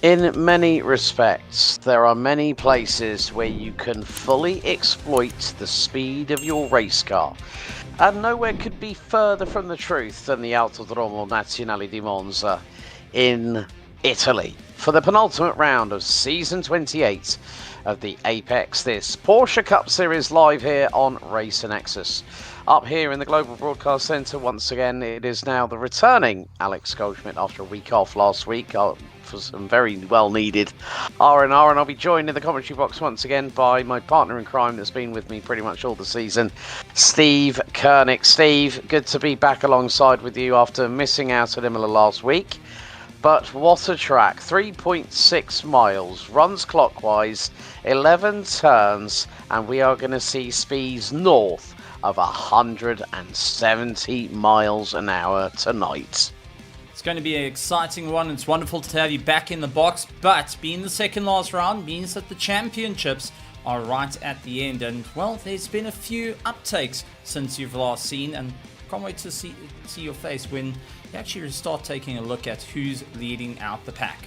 In many respects, there are many places where you can fully exploit the speed of your race car, and nowhere could be further from the truth than the Autodromo Nazionale di Monza in Italy for the penultimate round of Season 28 of the Apex This Porsche Cup Series live here on Race and Nexus. Up here in the Global Broadcast Centre, once again, it is now the returning Alex Goldschmidt after a week off last week for some very well-needed R&R, and I'll be joined in the commentary box once again by my partner in crime that's been with me pretty much all the season, Steve Koenig. Steve, good to be back alongside with you after missing out at Imola last week. But what a track, 3.6 miles, runs clockwise, 11 turns, and we are going to see speeds north of 170 miles an hour tonight. It's going to be an exciting one. It's wonderful to have you back in the box, but being the second last round means that the championships are right at the end, and well, there's been a few uptakes since you've last seen, and can't wait to see your face when you actually start taking a look at who's leading out the pack.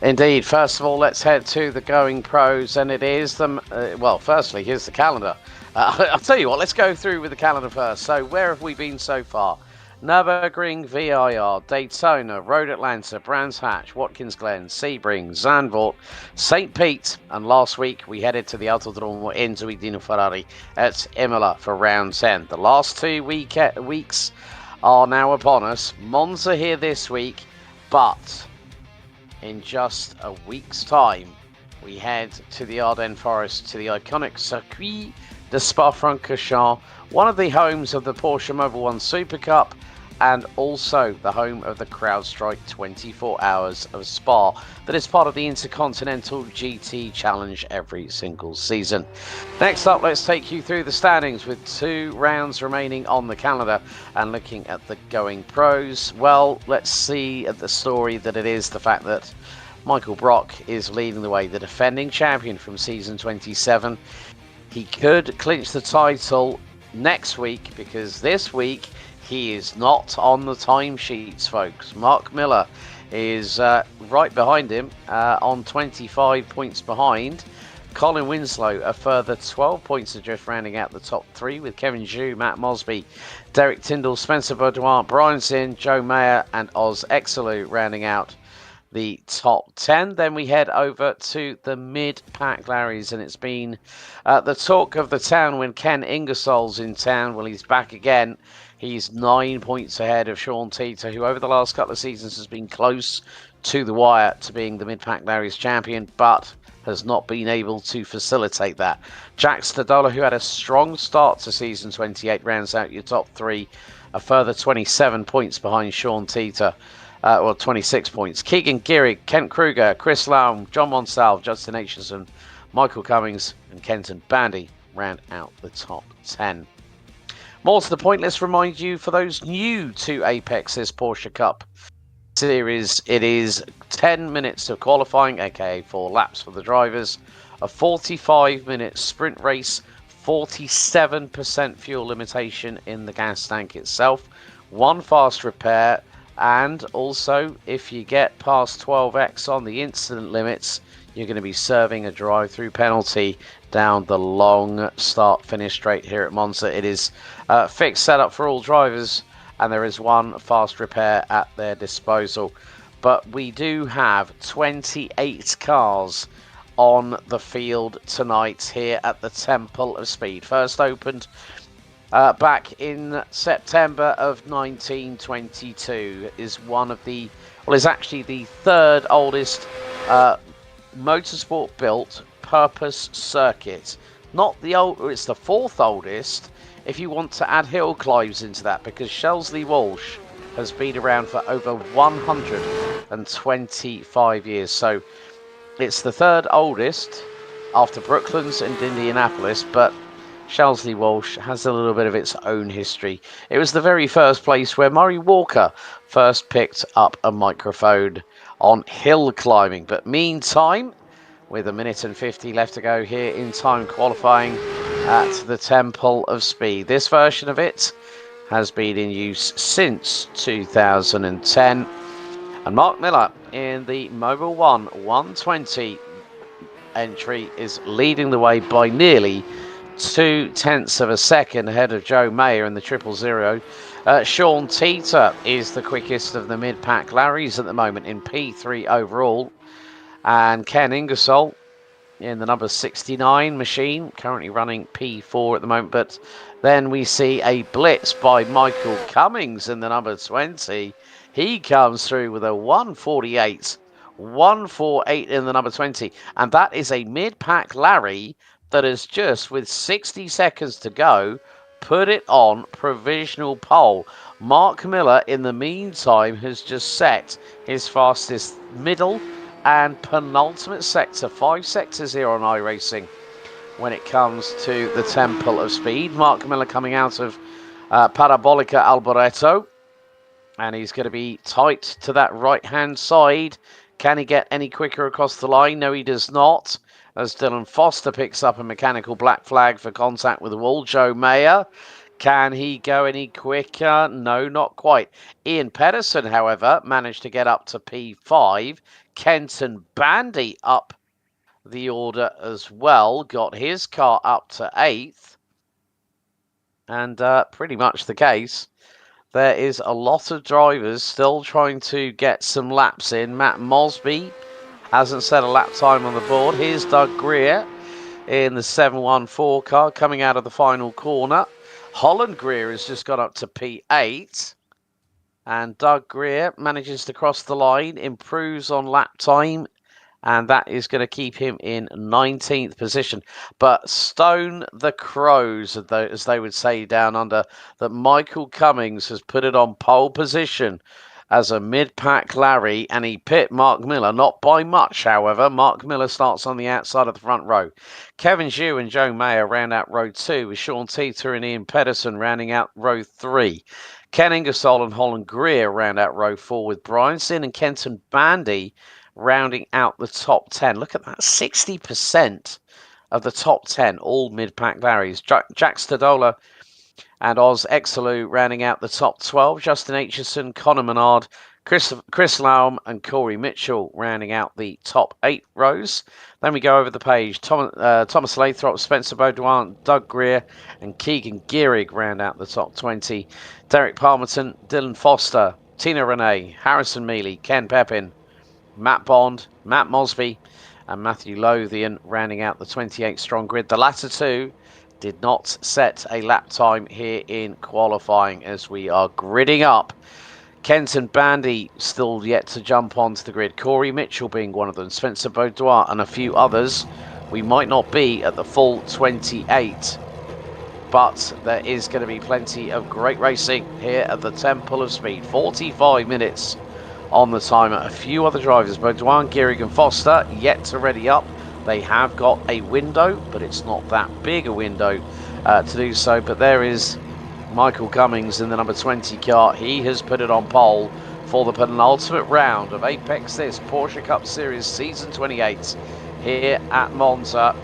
Indeed. First of all, let's head to the Going Pros, and it is well, firstly, here's the calendar. I'll tell you what, let's go through with the calendar first. So where have we been so far? Nürburgring, VIR, Daytona, Road Atlanta, Brands Hatch, Watkins Glen, Sebring, Zandvoort, St. Pete, and last week we headed to the Autodromo Enzo Dino Ferrari at Imola for round 10. The last 2 weeks are now upon us. Monza here this week, but in just a week's time we head to the Ardennes Forest, to the iconic Circuit de Spa-Francorchamps, one of the homes of the Porsche Mobil 1 Super Cup, and also the home of the CrowdStrike 24 Hours of Spa that is part of the Intercontinental GT Challenge every single season. Next up, let's take you through the standings with 2 rounds remaining on the calendar and looking at the Going Pros. Well, let's see at the story that it is the fact that Michael Brock is leading the way, the defending champion from season 27. He could clinch the title next week because this week he is not on the timesheets, folks. Mark Miller is right behind him on 25 points behind. Colin Winslow a further 12 points adrift, rounding out the top 3 with Kevin Zhu, Matt Mosby, Derek Tyndall, Spencer Baudouin, Brian Zinn, Joe Mayer and Oz Exelu rounding out the top 10. Then we head over to the mid-pack Larrys, and it's been the talk of the town when Ken Ingersoll's in town. Well, he's back again. He's 9 points ahead of Sean Teeter, who over the last couple of seasons has been close to the wire to being the mid-pack Larry's champion, but has not been able to facilitate that. Jack Stadola, who had a strong start to season 28, rounds out your top 3, a further 27 points behind Sean Teeter. 26 points. Keegan Gehrig, Kent Kruger, Chris Laum, John Monsalve, Justin Aitchison, Michael Cummings and Kenton Bandy round out the top 10. More to the point, let's remind you, for those new to Apex this Porsche Cup Series, it is 10 minutes of qualifying, aka 4 laps for the drivers, a 45-minute sprint race, 47% fuel limitation in the gas tank itself, 1 fast repair, and also if you get past 12x on the incident limits, you're going to be serving a drive-through penalty down the long start-finish straight here at Monza. It is fixed setup for all drivers, and there is 1 fast repair at their disposal. But we do have 28 cars on the field tonight here at the Temple of Speed. First opened back in September of 1922, is one of the, well, is actually the 3rd oldest motorsport built purpose circuit. Not the old, it's the 4th oldest if you want to add hill climbs into that, because Shelsley Walsh has been around for over 125 years. So it's the 3rd oldest after Brooklands and Indianapolis, but Shelsley Walsh has a little bit of its own history. It was the very first place where Murray Walker first picked up a microphone on hill climbing. But meantime, with 1:50 left to go here in time qualifying at the Temple of Speed. This version of it has been in use since 2010. And Mark Miller in the Mobil 1 120 entry is leading the way by nearly 0.2 of a second ahead of Joe Mayer in the 000. Sean Teeter is the quickest of the mid-pack Larrys at the moment in P3 overall. And Ken Ingersoll in the number 69 machine, currently running P4 at the moment. But then we see a blitz by Michael Cummings in the number 20. He comes through with a 1:48. 1:48 in the number 20. And that is a mid-pack Larry that has just, with 60 seconds to go, put it on provisional pole. Mark Miller, in the meantime, has just set his fastest middle and penultimate sector. 5 sectors here on iRacing when it comes to the Temple of Speed. Mark Miller coming out of Parabolica Alboreto, and he's going to be tight to that right-hand side. Can he get any quicker across the line? No, he does not, as Dylan Foster picks up a mechanical black flag for contact with the wall. Joe Mayer, can he go any quicker? No, not quite. Ian Pedersen, however, managed to get up to P5. Kenton Bandy up the order as well, got his car up to 8th. And pretty much the case. There is a lot of drivers still trying to get some laps in. Matt Mosby hasn't set a lap time on the board. Here's Doug Greer in the 714 car coming out of the final corner. Holland Greer has just got up to P8. And Doug Greer manages to cross the line, improves on lap time, and that is going to keep him in 19th position. But stone the crows, as they would say down under, that Michael Cummings has put it on pole position as a mid-pack Larry, and he pit Mark Miller, not by much, however. Mark Miller starts on the outside of the front row. Kevin Zhu and Joe Mayer round out row 2, with Sean Teeter and Ian Pedersen rounding out row 3. Ken Ingersoll and Holland Greer round out row 4, with Brian Sin and Kenton Bandy rounding out the top 10. Look at that, 60% of the top 10, all mid-pack Larrys. Jack Stadola and Oz Exelu rounding out the top 12. Justin Aitchison, Connor Menard, Chris Laum and Corey Mitchell rounding out the top 8 rows. Then we go over the page. Thomas Lathrop, Spencer Baudouin, Doug Greer and Keegan Gehrig round out the top 20. Derek Palmerton, Dylan Foster, Tina Renee, Harrison Mealy, Ken Pepin, Matt Bond, Matt Mosby and Matthew Lothian rounding out the 28 strong grid. The latter two did not set a lap time here in qualifying as we are gridding up. Kenton Bandy still yet to jump onto the grid. Corey Mitchell being one of them. Spencer Baudouin and a few others. We might not be at the full 28, but there is going to be plenty of great racing here at the Temple of Speed. 45 minutes on the timer. A few other drivers, Baudouin, Gehrig and Foster, yet to ready up. They have got a window, but it's not that big a window to do so. But there is Michael Cummings in the number 20 car. He has put it on pole for the penultimate round of Apex This Porsche Cup Series Season 28 here at Monza.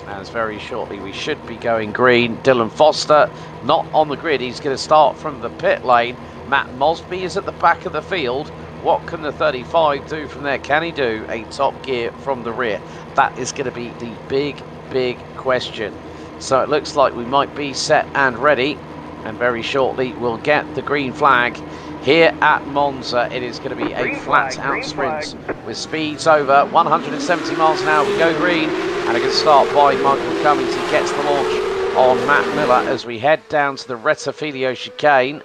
As very shortly we should be going green. Dylan Foster not on the grid. He's going to start from the pit lane. Matt Mosby is at the back of the field. What can the 35 do from there? Can he do a top gear from the rear? That is going to be the big question. So it looks like we might be set and ready, and very shortly we'll get the green flag here at Monza. It is going to be a flat out sprint with speeds over 170 miles an hour. We go green, and a good start by Michael Cummings. He gets the launch on Matt Miller as we head down to the Retafilio chicane.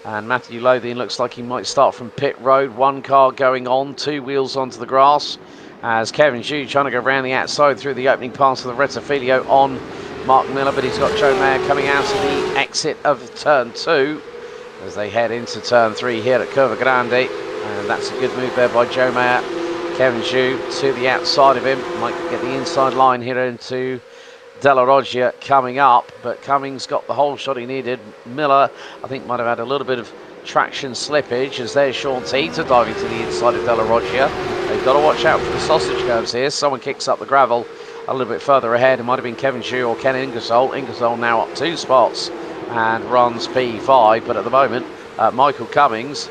And Matthew Lothian looks like he might start from pit road. One car going on, 2 wheels onto the grass, as Kevin Zhu trying to go around the outside through the opening pass of the Retafilio on Mark Miller, but he's got Joe Mayer coming out of the exit of turn 2 as they head into turn 3 here at Curva Grande. And that's a good move there by Joe Mayer. Kevin Zhu to the outside of him, might get the inside line here into Della Roggia coming up, but Cummings got the whole shot he needed. Miller, I think, might have had a little bit of traction slippage as there's Sean Teeter diving to the inside of Della Roggia. They've got to watch out for the sausage curves here. Someone kicks up the gravel a little bit further ahead. It might have been Kevin Shue or Ken Ingersoll. Ingersoll now up 2 spots and runs P5, but at the moment, Michael Cummings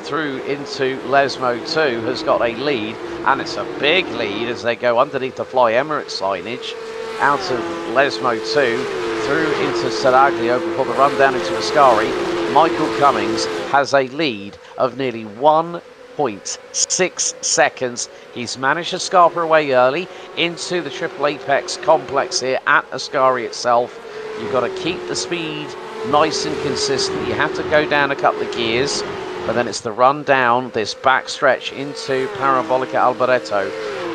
through into Lesmo 2 has got a lead, and it's a big lead as they go underneath the Fly Emirates signage out of Lesmo 2 through into Saraglio before the run down into Ascari. Michael Cummings has a lead of nearly 1.6 seconds. He's managed to scarper away early into the Triple Apex complex here at Ascari itself. You've got to keep the speed nice and consistent. You have to go down a couple of gears, but then it's the run down this back stretch into Parabolica Alboreto.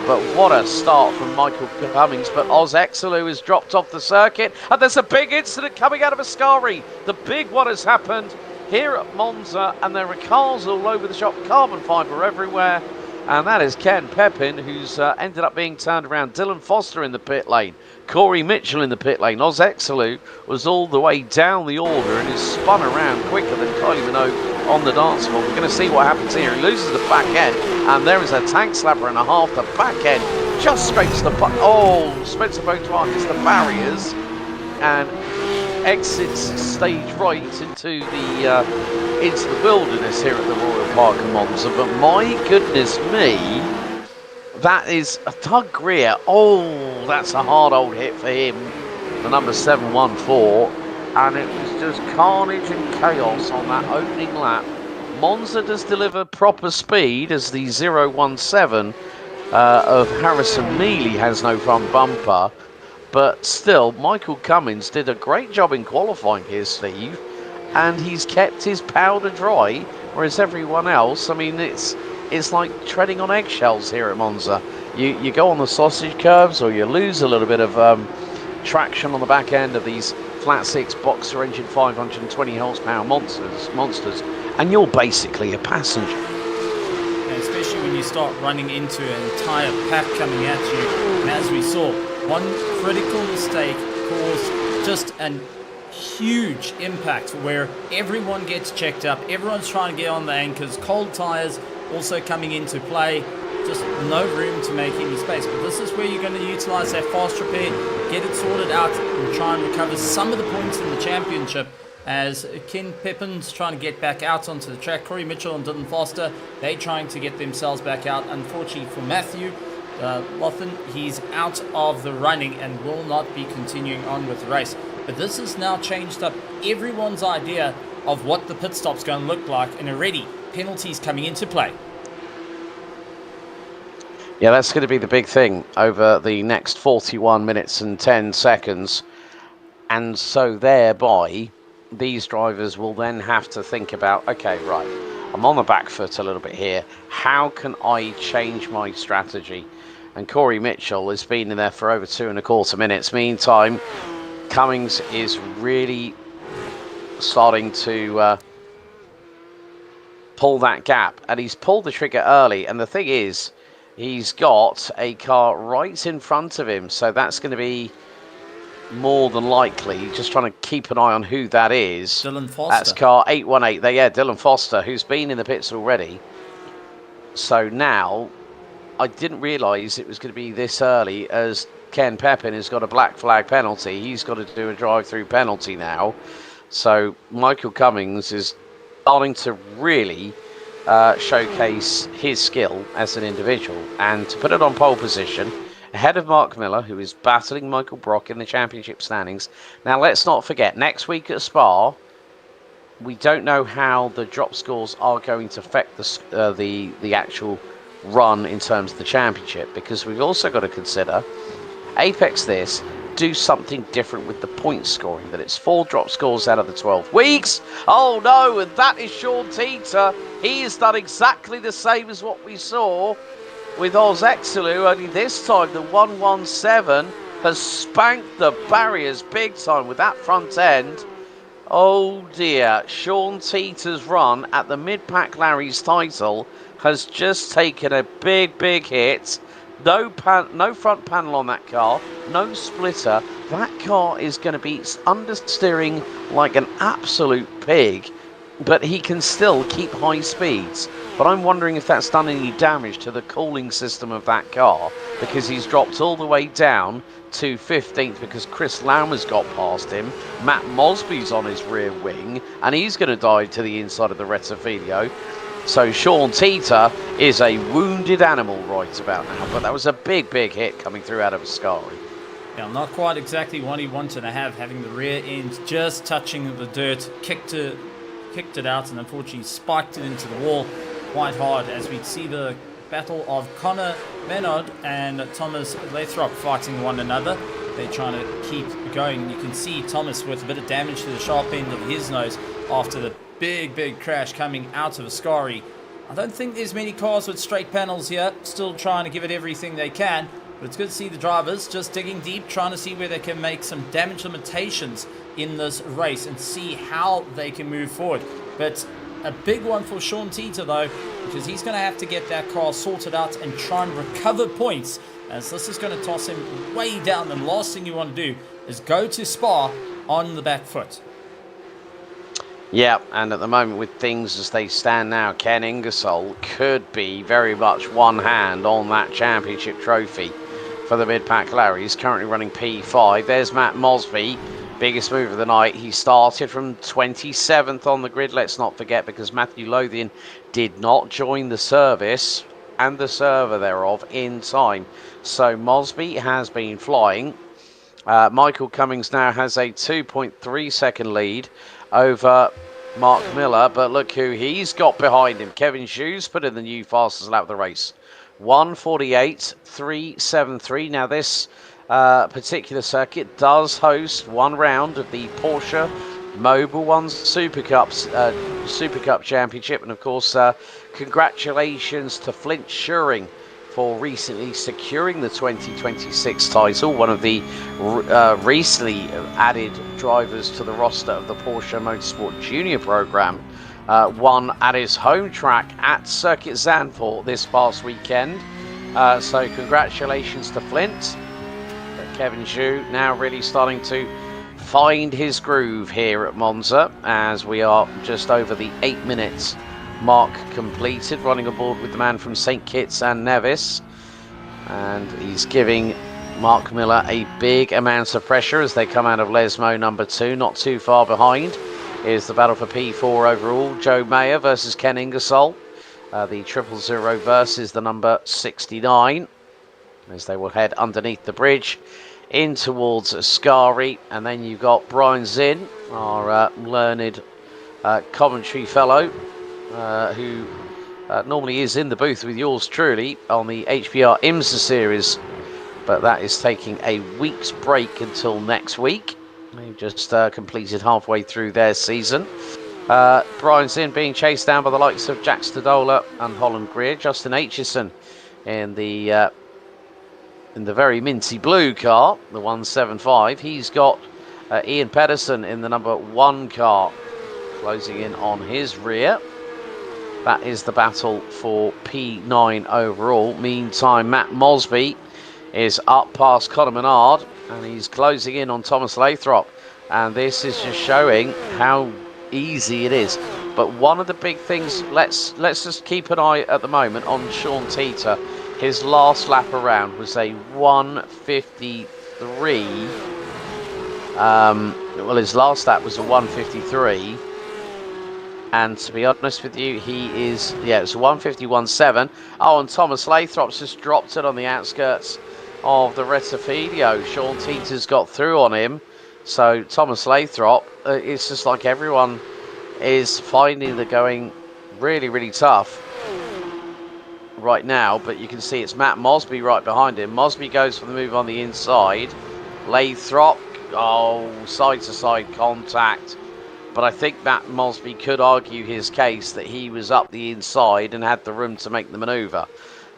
But what a start from Michael Cummings. But Oz Exelu has dropped off the circuit, and there's a big incident coming out of Ascari. The big one has happened here at Monza, and there are cars all over the shop, carbon fibre everywhere. And that is Ken Pepin, who's ended up being turned around. Dylan Foster in the pit lane. Corey Mitchell in the pit lane. Oz Exelu was all the way down the order and is spun around quicker than Kylie Minogue on the dance floor. We're going to see what happens here. He loses the back end, and there is a tank slapper and a half. The back end just scrapes the... Oh, Spencer Beautois hits the barriers and exits stage right into the wilderness here at the Royal Park of Monza. But my goodness me, that is a Doug Greer. Oh, that's a hard old hit for him, the number 714. And it was just carnage and chaos on that opening lap. Monza does deliver proper speed as the 017 of Harrison Mealy has no front bumper. But still, Michael Cummings did a great job in qualifying here, Steve. And he's kept his powder dry, whereas everyone else, I mean, it's like treading on eggshells here at Monza. You go on the sausage curves, or you lose a little bit of traction on the back end of these flat 6 boxer engine 520 horsepower monsters, and you're basically a passenger. And especially when you start running into an entire pack coming at you, and as we saw, one critical mistake caused just an huge impact where everyone gets checked up, everyone's trying to get on the anchors, cold tires also coming into play, just no room to make any space. But this is where you're going to utilize that fast repair, get it sorted out, and try and recover some of the points in the championship as Ken Pepin's trying to get back out onto the track. Corey Mitchell and Dylan Foster, they're trying to get themselves back out. Unfortunately for Matthew Lothan, he's out of the running and will not be continuing on with the race. But this has now changed up everyone's idea of what the pit stop's going to look like, and already penalties coming into play. Yeah, that's going to be the big thing over the next 41 minutes and 10 seconds. And so thereby, these drivers will then have to think about, okay, right, I'm on the back foot a little bit here. How can I change my strategy? And Corey Mitchell has been in there for over 2.25 minutes. Meantime, Cummings is really starting to pull that gap. And he's pulled the trigger early. And the thing is, he's got a car right in front of him. So that's going to be more than likely just trying to keep an eye on who that is. Dylan Foster. That's car 818 there. Yeah, Dylan Foster, who's been in the pits already. So now, I didn't realise it was going to be this early, as Ken Pepin has got a black flag penalty. He's got to do a drive-through penalty now. So Michael Cummings is starting to really showcase his skill as an individual, and to put it on pole position ahead of Mark Miller, who is battling Michael Brock in the championship standings. Now, let's not forget, next week at Spa, we don't know how the drop scores are going to affect the actual run in terms of the championship, because we've also got to consider Apex this, do something different with the point scoring, that it's 4 drop scores out of the 12 weeks. Oh no, and that is Sean Teeter. He has done exactly the same as what we saw with Oz Exelu, only this time the 117 has spanked the barriers big time with that front end. Oh dear, Sean Teeter's run at the Mid-Pack Larry's title has just taken a big hit. No front panel on that car, no splitter. that car is going to be understeering like an absolute pig, but he can still keep high speeds. But I'm wondering if that's done any damage to the cooling system of that car, because he's dropped all the way down to 15th because Chris Laumer's got past him. Matt Mosby's on his rear wing, and he's going to dive to the inside of the Rettifidio. So Sean Teeter is a wounded animal right about now, but that was a big, big hit coming through out of Ascari. Yeah, not quite exactly what he wanted to have, having the rear end just touching the dirt, kicked it out, and unfortunately spiked it into the wall quite hard, as we see the battle of Connor Menard and Thomas Lathrop fighting one another. They're trying to keep going. You can see Thomas with a bit of damage to the sharp end of his nose after the big crash coming out of Ascari. I don't think there's many cars with straight panels here, still trying to give it everything they can, but it's good to see the drivers just digging deep, trying to see where they can make some damage limitations in this race and see how they can move forward. But a big one for Sean Teeter though, because he's going to have to get that car sorted out and try and recover points, as this is going to toss him way down. The last thing you want to do is go to Spa on the back foot. Yeah, and at the moment with things as they stand now, Ken Ingersoll could be very much one hand on that championship trophy for the mid-pack Larry. He's currently running P5. There's Matt Mosby, biggest move of the night. He started from 27th on the grid, let's not forget, because Matthew Lothian did not join the service and the server thereof in time. So Mosby has been flying. Michael Cummings now has a 2.3 second lead over Mark Miller, but look who he's got behind him. Kevin Hughes put in the new fastest lap of the race, 1:48.373. Now this particular circuit does host one round of the Porsche Mobile One Super Cup Championship, and of course congratulations to Flint Schuring for recently securing the 2026 title, one of the recently added drivers to the roster of the Porsche Motorsport Junior program. Won at his home track at Circuit Zandvoort this past weekend. So congratulations to Flint. Kevin Zhu now really starting to find his groove here at Monza, as we are just over the 8 minutes mark completed, running aboard with the man from St. Kitts and Nevis, and he's giving Mark Miller a big amount of pressure as they come out of Lesmo number 2. Not too far behind is the battle for P4 overall. Joe Mayer versus Ken Ingersoll, the 000 versus the number 69, as they will head underneath the bridge in towards Ascari. And then you've got Brian Zinn, our learned commentary fellow, who normally is in the booth with yours truly on the HPR IMSA series, but that is taking a week's break until next week. They've just completed halfway through their season. Brian Zinn being chased down by the likes of Jack Stadola and Holland Greer. Justin Aitchison in the very minty blue car, the 175. He's got Ian Pedersen in the number 1 car closing in on his rear. That is the battle for P9 overall. Meantime, Matt Mosby is up past Conor Menard, and he's closing in on Thomas Lathrop. And this is just showing how easy it is. But one of the big things, let's just keep an eye at the moment on Sean Teeter. His last lap around was a 1:53. Well, his last lap was a 1:53. And to be honest with you, he is, yeah, it's 1:51.7. Oh, and Thomas Lathrop's just dropped it on the outskirts of the Rettifidio. Sean Teeter's got through on him. So Thomas Lathrop, it's just like everyone is finding they're going really, really tough right now. But you can see it's Matt Mosby right behind him. Mosby goes for the move on the inside. Lathrop, oh, side-to-side contact. But I think Matt Mosby could argue his case that he was up the inside and had the room to make the manoeuvre.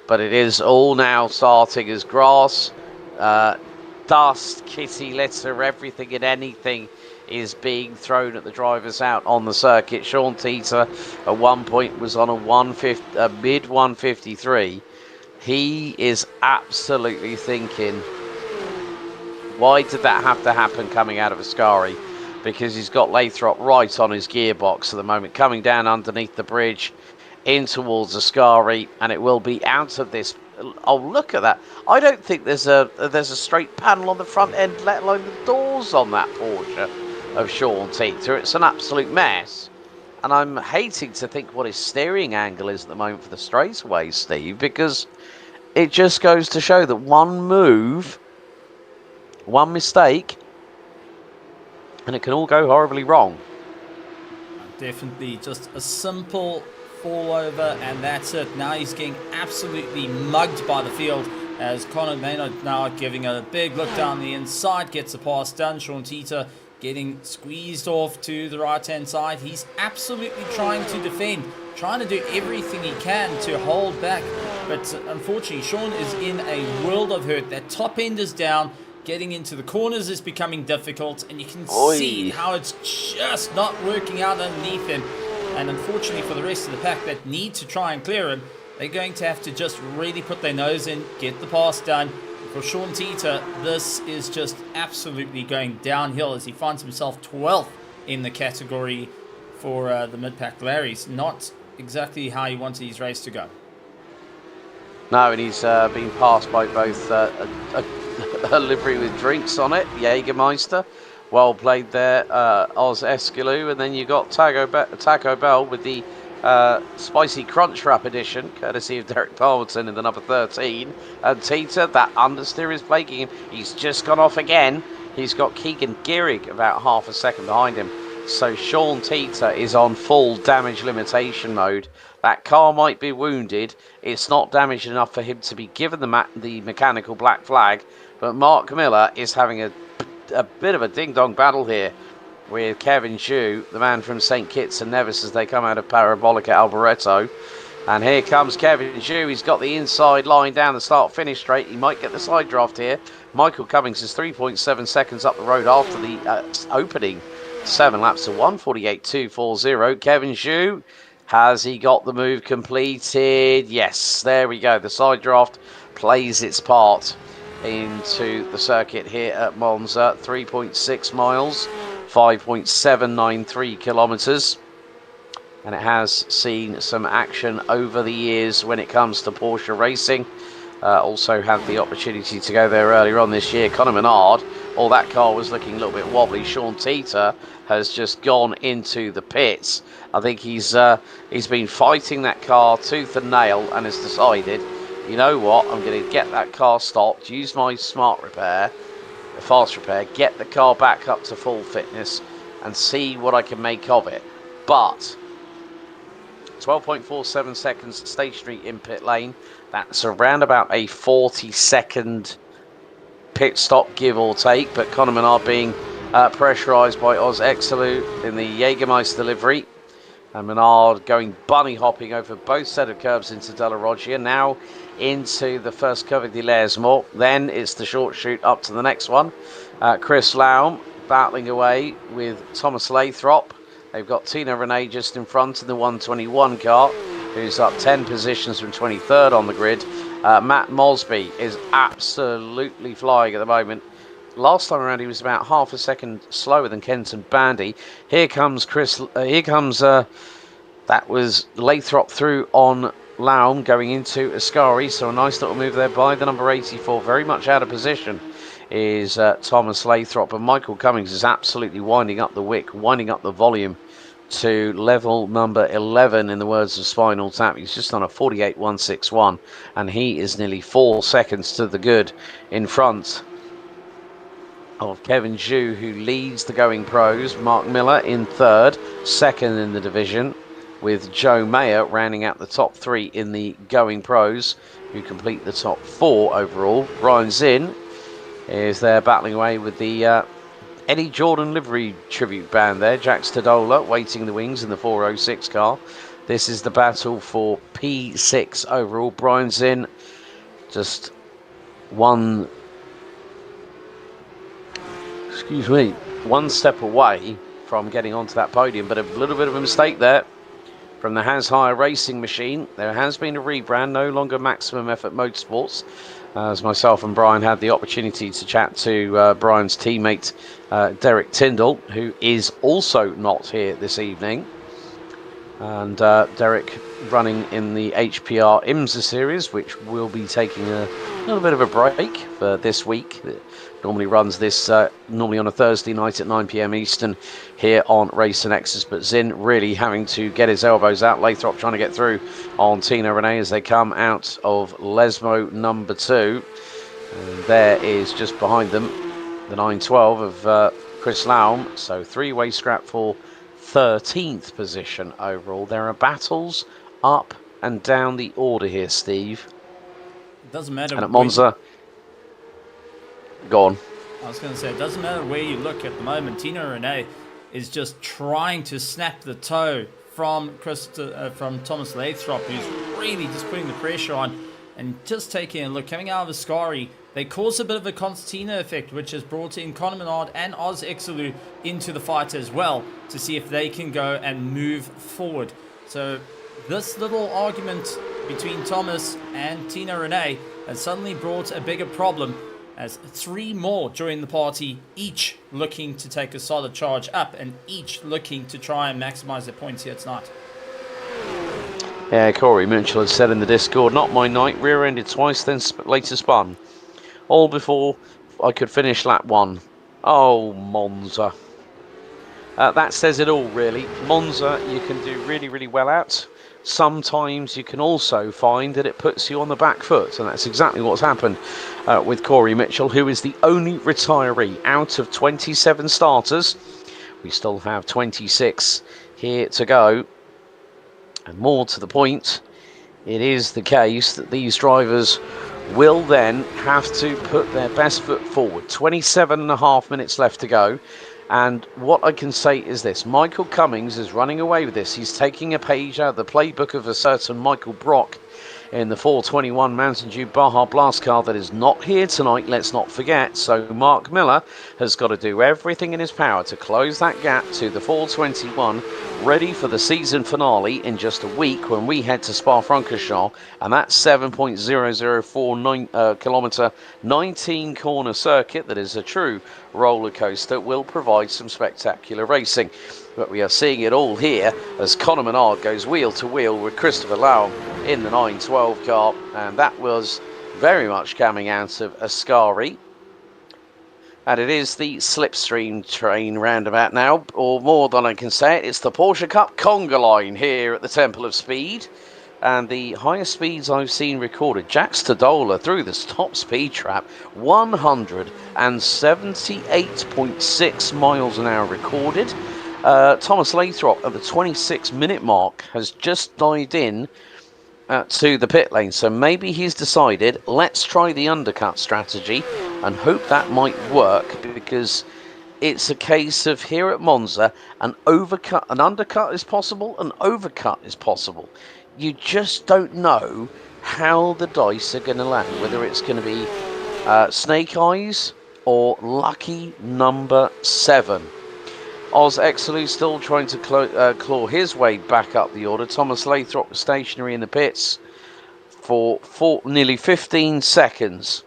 But it is all now starting as grass, dust, kitty litter, everything and anything is being thrown at the drivers out on the circuit. Sean Teeter at one point was on a mid 1:53. He is absolutely thinking, Why did that have to happen coming out of Ascari? Because he's got Lathrop right on his gearbox at the moment, coming down underneath the bridge in towards Ascari, and it will be out of this. Oh, look at that. I don't think there's a straight panel on the front end, let alone the doors on that Porsche of Sean Teeter. It's an absolute mess. And I'm hating to think what his steering angle is at the moment for the straightaways, Steve, because it just goes to show that one move, one mistake, and it can all go horribly wrong. Definitely just a simple fall over, and that's it. Now he's getting absolutely mugged by the field as Conor Maynard now giving a big look down the inside, gets the pass done. Sean Teeter getting squeezed off to the right-hand side. He's absolutely trying to defend, trying to do everything he can to hold back. But unfortunately, Sean is in a world of hurt. That top end is down. Getting into the corners is becoming difficult, and you can see how it's just not working out underneath him. And unfortunately for the rest of the pack that need to try and clear him, they're going to have to just really put their nose in, get the pass done. For Sean Teeter, this is just absolutely going downhill as he finds himself 12th in the category for the mid-pack Larry's. Not exactly how he wanted his race to go. No, and he's been passed by both a livery with drinks on it, Jägermeister. Well played there, Oz Escalou. And then you got Taco Bell with the Spicy Crunch Wrap edition, courtesy of Derek Palmerton in the number 13. And Teeter, that understeer is plaguing him. He's just gone off again. He's got Keegan Gehrig about half a second behind him. So Sean Teeter is on full damage limitation mode. That car might be wounded. It's not damaged enough for him to be given the mechanical black flag. But Mark Miller is having a bit of a ding-dong battle here with Kevin Xu, the man from St. Kitts and Nevis, as they come out of Parabolic at Alboreto. And here comes Kevin Xu. He's got the inside line down the start-finish straight. He might get the side draft here. Michael Cummings is 3.7 seconds up the road after the opening 7 laps to 1:48.240. Kevin Xu, has he got the move completed? Yes, there we go. The side draft plays its part into the circuit here at Monza. 3.6 miles, 5.793 kilometers. And it has seen some action over the years when it comes to Porsche racing. Also had the opportunity to go there earlier on this year. Conor Menard, that car was looking a little bit wobbly. Sean Teeter has just gone into the pits. I think he's been fighting that car tooth and nail and has decided, you know what, I'm going to get that car stopped, use my smart repair, fast repair, get the car back up to full fitness and see what I can make of it. But 12.47 seconds stationary in pit lane. That's around about a 40-second pit stop, give or take. But Conor Menard being pressurised by Oz Exelu in the Jägermeister livery. And Menard going bunny hopping over both set of curbs into Della Roggia. Now into the first curve of the Lesmore. Then it's the short shoot up to the next one. Chris Laum battling away with Thomas Lathrop. They've got Tina Renee just in front in the 121 car, who's up 10 positions from 23rd on the grid. Matt Mosby is absolutely flying at the moment. Last time around, he was about half a second slower than Kenton Bandy. Here comes that was Lathrop through on Laum going into Ascari. So a nice little move there by the number 84. Very much out of position is Thomas Lathrop, and Michael Cummings is absolutely winding up the wick, winding up the volume to level number 11 in the words of Spinal Tap. He's just on a 48.161 and he is nearly 4 seconds to the good in front of Kevin Xu, who leads the Going Pros. Mark Miller in third, second in the division, with Joe Mayer rounding out the top 3 in the Going Pros, who complete the top 4 overall. Brian Zinn is there battling away with the Eddie Jordan livery tribute band there. Jack Stadola waiting in the wings in the 406 car. This is the battle for P6 overall. Brian Zinn just one step away from getting onto that podium, but a little bit of a mistake there from the Has Higher Racing machine. There has been a rebrand, no longer Maximum Effort Motorsports. As myself and Brian had the opportunity to chat to Brian's teammate Derek Tyndall, who is also not here this evening. And Derek running in the HPR IMSA series, which will be taking a little bit of a break for this week. It normally runs this normally on a Thursday night at 9 p.m. Eastern here on Race and X's, but Zinn really having to get his elbows out. Lathrop trying to get through on Tina Renee as they come out of Lesmo number 2. And there is just behind them the 912 of Chris Laum. So three-way scrap for 13th position overall. There are battles up and down the order here, Steve. It doesn't matter. And at Monza, go on. I was going to say, it doesn't matter where you look at the moment. Tina Renee is just trying to snap the toe from Thomas Lathrop, who's really just putting the pressure on and just taking a look. Coming out of Ascari, they caused a bit of a concertina effect, which has brought in Conor Menard and Oz Exelu into the fight as well to see if they can go and move forward. So this little argument between Thomas and Tina Renee has suddenly brought a bigger problem, as 3 more join the party, each looking to take a solid charge up and each looking to try and maximize their points here tonight. Yeah, Corey Mitchell has said in the Discord, not my night, rear-ended twice, then later spun. All before I could finish lap 1. Oh, Monza. That says it all, really. Monza you can do really, really well at. Sometimes you can also find that it puts you on the back foot, and that's exactly what's happened with Corey Mitchell, who is the only retiree out of 27 starters. We still have 26 here to go. And more to the point, it is the case that these drivers will then have to put their best foot forward. 27.5 minutes left to go. And what I can say is this: Michael Cummings is running away with this. He's taking a page out of the playbook of a certain Michael Brock in the 421 Mountain Dew Baja Blast car that is not here tonight, let's not forget. So Mark Miller has got to do everything in his power to close that gap to the 421, ready for the season finale in just a week when we head to Spa-Francorchamps, and that 7.004 kilometre 19 corner circuit that is a true roller coaster will provide some spectacular racing. But we are seeing it all here as Conor Menard goes wheel to wheel with Christopher Laum in the 912 car, and that was very much coming out of Ascari. And it is the slipstream train roundabout now, or more than I can say it. It's the Porsche Cup conga line here at the Temple of Speed. And the highest speeds I've seen recorded, Jack Stadola through the top speed trap, 178.6 miles an hour recorded. Thomas Lathrop at the 26-minute mark has just dived in to the pit lane. So maybe he's decided, let's try the undercut strategy and hope that might work, because it's a case of here at Monza, an undercut is possible, an overcut is possible. You just don't know how the dice are going to land, whether it's going to be snake eyes or lucky number 7. Oz Exelu still trying to claw his way back up the order. Thomas Lathrop stationary in the pits for nearly 15 seconds.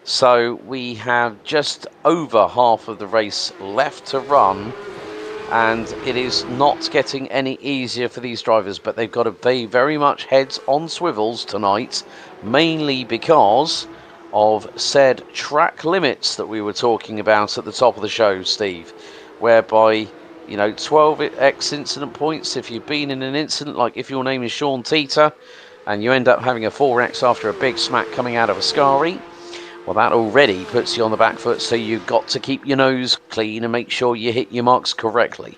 So we have just over half of the race left to run, and it is not getting any easier for these drivers, but they've got to be very much heads on swivels tonight, mainly because of said track limits that we were talking about at the top of the show, Steve, whereby, you know, 12x incident points if you've been in an incident, like if your name is Sean Teeter and you end up having a 4x after a big smack coming out of Ascari. Well, that already puts you on the back foot, so you've got to keep your nose clean and make sure you hit your marks correctly.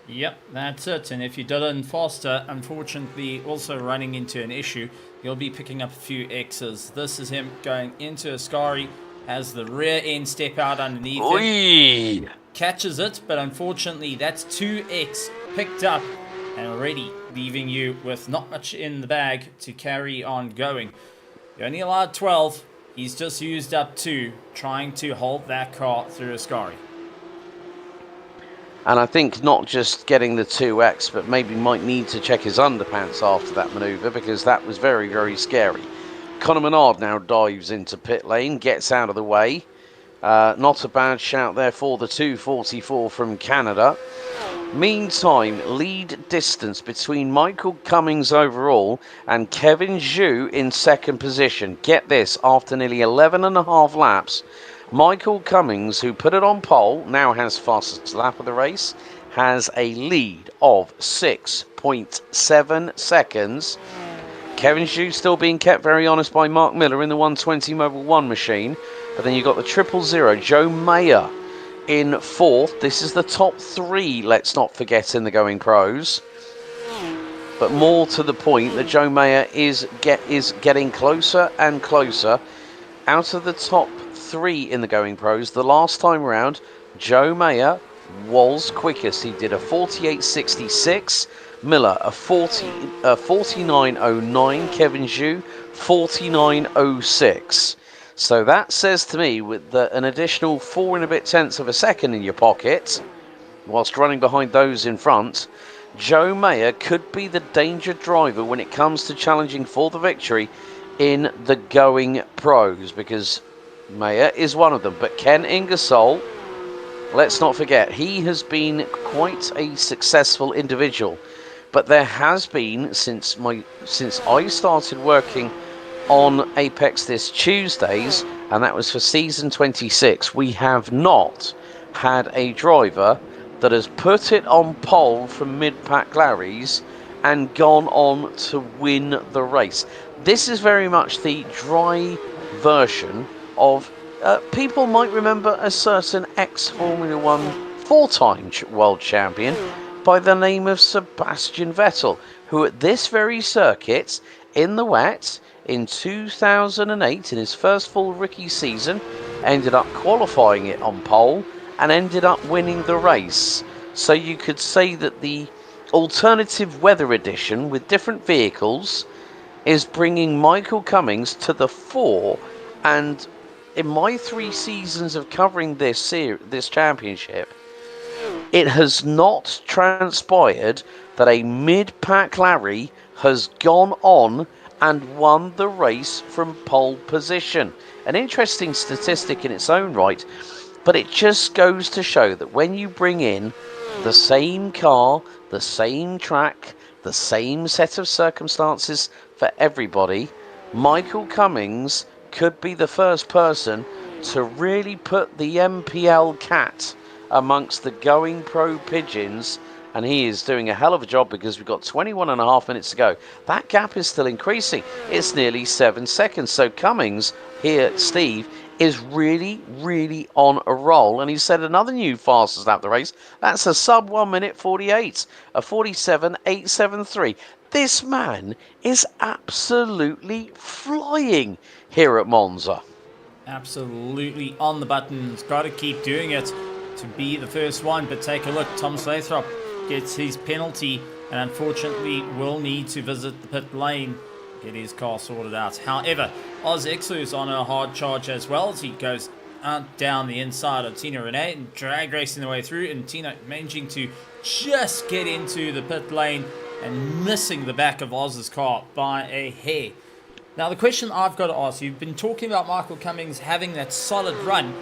Yep, that's it. And if you Dylan Foster, unfortunately, also running into an issue, you'll be picking up a few X's. This is him going into Ascari as the rear end step out underneath him. Catches it, but unfortunately, that's 2X picked up and already leaving you with not much in the bag to carry on going. You're only allowed 12. He's just used up 2, trying to hold that car through Ascari. And I think not just getting the 2x, but maybe might need to check his underpants after that manoeuvre, because that was very, very scary. Conor Menard now dives into pit lane, gets out of the way. Not a bad shout there for the 244 from Canada. Meantime, lead distance between Michael Cummings overall and Kevin Zhu in second position. Get this, after nearly 11 and a half laps, Michael Cummings, who put it on pole, now has fastest lap of the race, has a lead of 6.7 seconds. Kevin Zhu still being kept very honest by Mark Miller in the 120 Mobil 1 machine. But then you've got the 000, Joe Mayer in fourth. This is the top three, let's not forget, in the Going Pros. But more to the point that Joe Mayer is getting closer and closer. Out of the top three in the Going Pros, the last time around, Joe Mayer was quickest. He did a 48.66. Miller a 49.09. Kevin Zhu 49.06. So that says to me, with an additional 4 and a bit tenths of a second in your pocket, whilst running behind those in front, Joe Mayer could be the danger driver when it comes to challenging for the victory in the Going Pros, because Mayer is one of them. But Ken Ingersoll, let's not forget, he has been quite a successful individual. But there has been, since I started working on Apex this Tuesdays, and that was for season 26, we have not had a driver that has put it on pole from mid-pack Larry's and gone on to win the race. This is very much the dry version of, people might remember a certain ex-Formula 1 four-time world champion by the name of Sebastian Vettel, who at this very circuit, in the wet, in 2008, in his first full rookie season, ended up qualifying it on pole and ended up winning the race. So you could say that the alternative weather edition with different vehicles is bringing Michael Cummings to the fore. And in my 3 seasons of covering this championship, it has not transpired that a mid-pack Larry has gone on and won the race from pole position. An interesting statistic in its own right, but it just goes to show that when you bring in the same car, the same track, the same set of circumstances for everybody, Michael Cummings could be the first person to really put the MPL cat amongst the Going Pro pigeons, and he is doing a hell of a job, because we've got 21 and a half minutes to go. That gap is still increasing. It's nearly 7 seconds. So Cummings here, Steve, is really, really on a roll. And he set another new fastest lap of the race. That's a sub 1 minute 48, a 47.873. This man is absolutely flying here at Monza. Absolutely on the buttons. Got to keep doing it to be the first one. But take a look. Tom Slathrop gets his penalty and unfortunately will need to visit the pit lane, get his car sorted out. However, Oz Exu is on a hard charge as well, as he goes down the inside of Tino Renee and drag racing the way through, and Tino managing to just get into the pit lane and missing the back of Oz's car by a hair. Now the question I've got to ask, you've been talking about Michael Cummings having that solid run,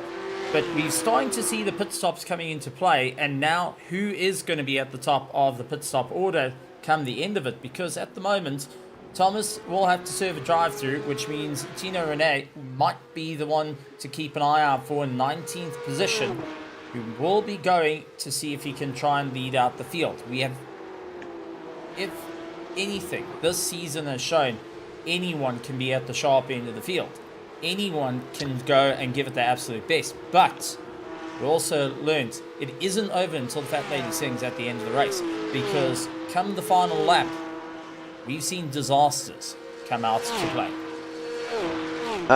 but we're starting to see the pit stops coming into play, and now who is going to be at the top of the pit stop order come the end of it? Because at the moment, Thomas will have to serve a drive-through, which means Tino Renee might be the one to keep an eye out for in 19th position, who will be going to see if he can try and lead out the field. We have, if anything, this season has shown anyone can be at the sharp end of the field. Anyone can go and give it their absolute best. But we also learned it isn't over until the Fat Lady sings at the end of the race, because come the final lap, we've seen disasters come out to play.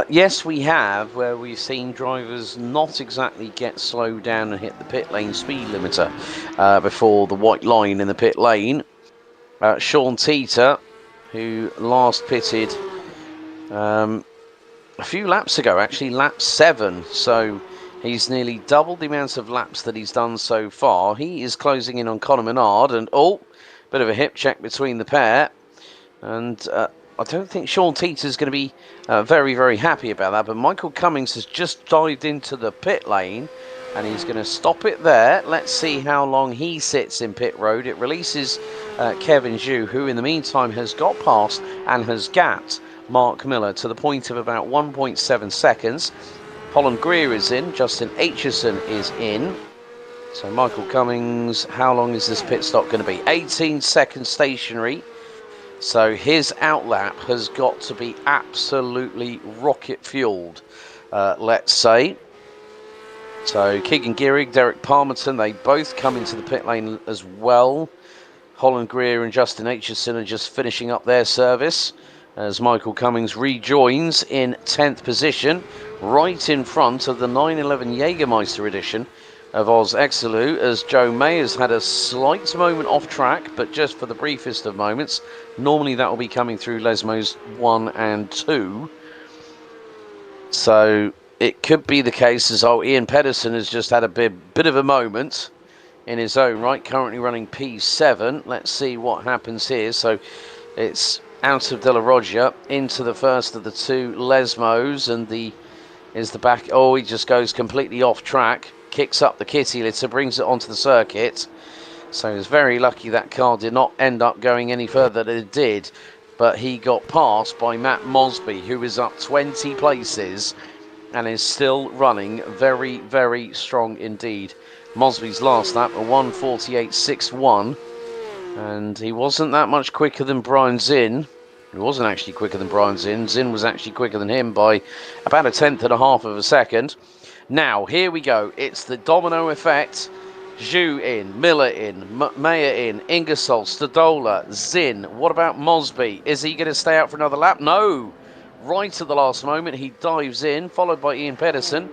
Yes, we have, where we've seen drivers not exactly get slowed down and hit the pit lane speed limiter before the white line in the pit lane. Sean Teeter, who last pitted a few laps ago, actually lap 7, so He's nearly doubled the amount of laps that he's done so far. He is closing in on Conor Menard, and bit of a hip check between the pair. And I don't think Sean Teeter's going to be very, very happy about that. But Michael Cummings has just dived into the pit lane, and he's going to stop it there. Let's see how long he sits in pit road. It releases Kevin Zhu, who in the meantime has got past and has gapped Mark Miller to the point of about 1.7 seconds. Holland Greer is in, Justin Aitchison is in. So Michael Cummings, how long is this pit stop going to be? 18 seconds stationary. So his outlap has got to be absolutely rocket fueled, let's say. So Keegan Gehrig, Derek Palmerton, they both come into the pit lane as well. Holland Greer and Justin Aitchison are just finishing up their service as Michael Cummings rejoins in 10th position, right in front of the 911 Jägermeister edition of Oz Exelu, as Joe May has had a slight moment off track, but just for the briefest of moments. Normally that will be coming through Lesmos 1 and 2. So it could be the case as Ian Pedersen has just had a bit of a moment in his own right, currently running P7. Let's see what happens here. So it's out of De La Roggia into the first of the two Lesmos, and the back. Oh, he just goes completely off track, kicks up the kitty litter, brings it onto the circuit. So he was very lucky that car did not end up going any further than it did, but he got passed by Matt Mosby, who is up 20 places and is still running very, very strong indeed. Mosby's last lap, a 1:48.61, and he wasn't that much quicker than Brian Zinn. He wasn't actually quicker than Brian Zinn. Zinn was actually quicker than him by about 1/10.5 of a second. Now, here we go. It's the domino effect. Zhu in, Miller in, Mayer in, Ingersoll, Stadola, Zinn. What about Mosby? Is he going to stay out for another lap? No. Right at the last moment, he dives in, followed by Ian Pedersen,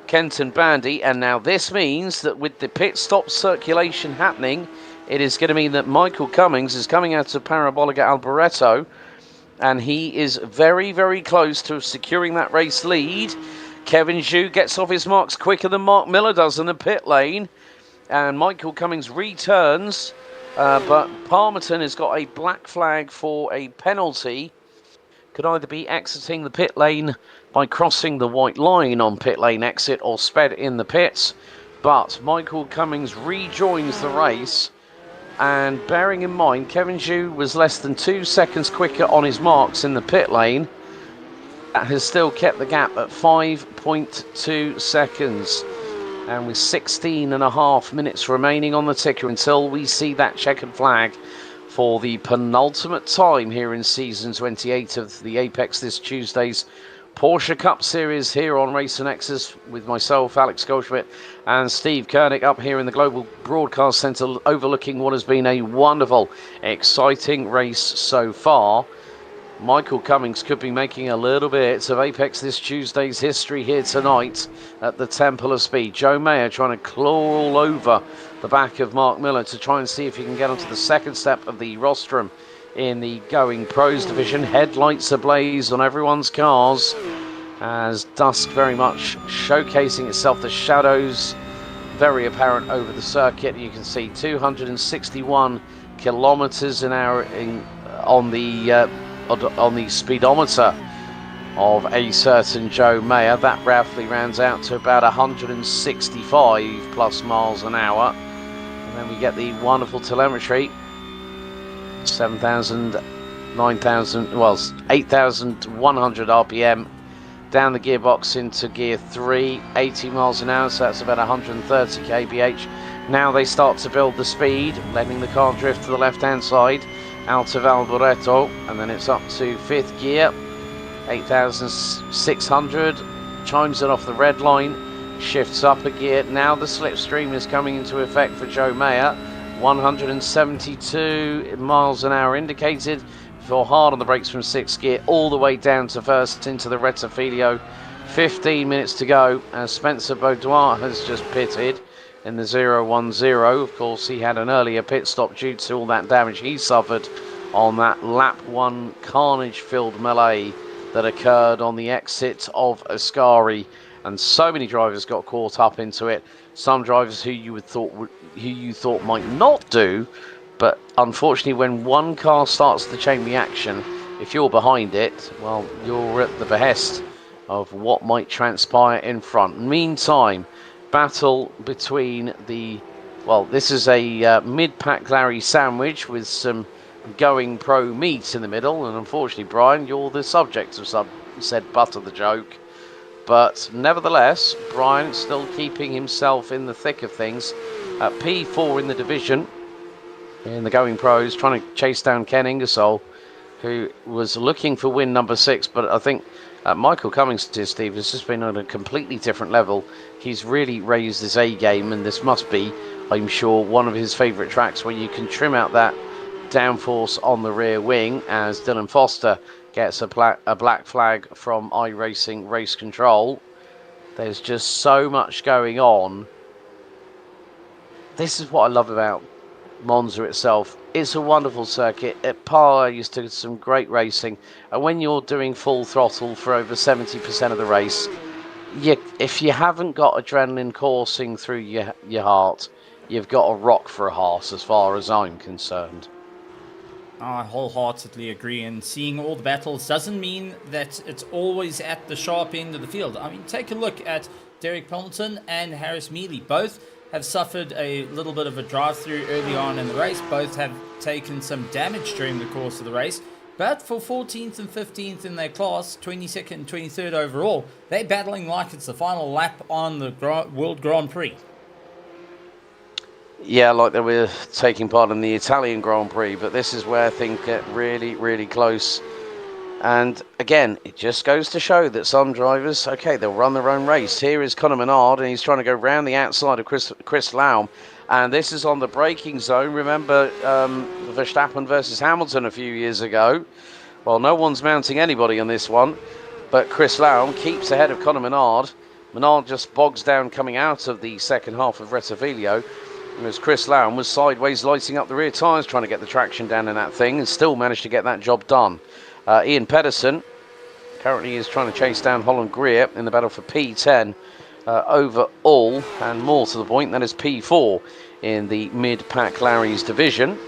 Kenton Bandy. And now this means that with the pit stop circulation happening, it is going to mean that Michael Cummings is coming out of Parabolica Alboreto, and he is very, very close to securing that race lead. Kevin Zhu gets off his marks quicker than Mark Miller does in the pit lane, and Michael Cummings returns, but Palmerton has got a black flag for a penalty. Could either be exiting the pit lane by crossing the white line on pit lane exit or sped in the pits, but Michael Cummings rejoins the race. And bearing in mind, Kevin Zhu was less than 2 seconds quicker on his marks in the pit lane. That has still kept the gap at 5.2 seconds. And with 16.5 minutes remaining on the ticker until we see that checkered flag for the penultimate time here in season 28 of the Apex This Tuesday's Porsche Cup Series here on Race and X's with myself, Alex Goldschmidt, and Steve Koenig up here in the Global Broadcast Centre overlooking what has been a wonderful, exciting race so far. Michael Cummings could be making a little bit of Apex This Tuesday's history here tonight at the Temple of Speed. Joe Mayer trying to claw all over the back of Mark Miller to try and see if he can get onto the second step of the rostrum in the Going Pros division. Headlights ablaze on everyone's cars as dusk very much showcasing itself. The shadows very apparent over the circuit. You can see 261 kilometers an hour on the speedometer of a certain Joe Mayer. That roughly rounds out to about 165 plus miles an hour. And then we get the wonderful telemetry. 7,000, 9,000, well, 8,100 RPM down the gearbox into gear 3, 80 miles an hour, so that's about 130 kph. Now they start to build the speed, letting the car drift to the left-hand side out of Alboreto, and then it's up to 5th gear, 8,600, chimes it off the red line, shifts up a gear. Now the slipstream is coming into effect for Joe Mayer. 172 miles an hour indicated. For hard on the brakes from 6th gear all the way down to first into the Rettifilio. 15 minutes to go as Spencer Baudoin has just pitted in the 0-1-0. Of course, he had an earlier pit stop due to all that damage he suffered on that lap 1 carnage-filled melee that occurred on the exit of Ascari and so many drivers got caught up into it. Some drivers who you thought might not do, but unfortunately, when one car starts the chain reaction, if you're behind it, well, you're at the behest of what might transpire in front. Meantime, battle between the, well, this is a mid-pack Larry sandwich with some going pro meat in the middle, and unfortunately, Brian, you're the subject of some said butt of the joke. But nevertheless, Brian still keeping himself in the thick of things. At P4 in the division, in the going pros, trying to chase down Ken Ingersoll, who was looking for win number 6, but I think Michael Cummings, Steve, has just been on a completely different level. He's really raised his A game, and this must be, I'm sure, one of his favourite tracks where you can trim out that downforce on the rear wing as Dylan Foster gets a black flag from iRacing Race Control. There's just so much going on. This is what I love about Monza itself. It's a wonderful circuit. It used to some great racing, and when you're doing full throttle for over 70% of the race, if you haven't got adrenaline coursing through your heart, you've got a rock for a horse, as far as I'm concerned. I wholeheartedly agree, and seeing all the battles doesn't mean that it's always at the sharp end of the field. I mean, take a look at Derek Hamilton and Harris Mealy. Both have suffered a little bit of a drive-through early on in the race. Both have taken some damage during the course of the race. But for 14th and 15th in their class, 22nd and 23rd overall, they're battling like it's the final lap on the World Grand Prix. Yeah, like they were taking part in the Italian Grand Prix, but this is where things get really, really close. And again, it just goes to show that some drivers, okay, they'll run their own race. Here is Conor Menard, and he's trying to go round the outside of Chris Laum. And this is on the braking zone. Remember Verstappen versus Hamilton a few years ago? Well, no one's mounting anybody on this one, but Chris Laum keeps ahead of Conor Menard. Menard just bogs down coming out of the second half of Rettifiglio, as Chris Laum was sideways lighting up the rear tyres trying to get the traction down in that thing, and still managed to get that job done. Ian Pedersen currently is trying to chase down Holland Greer in the battle for P10 overall, and more to the point, that is P4 in the mid-pack Larry's division.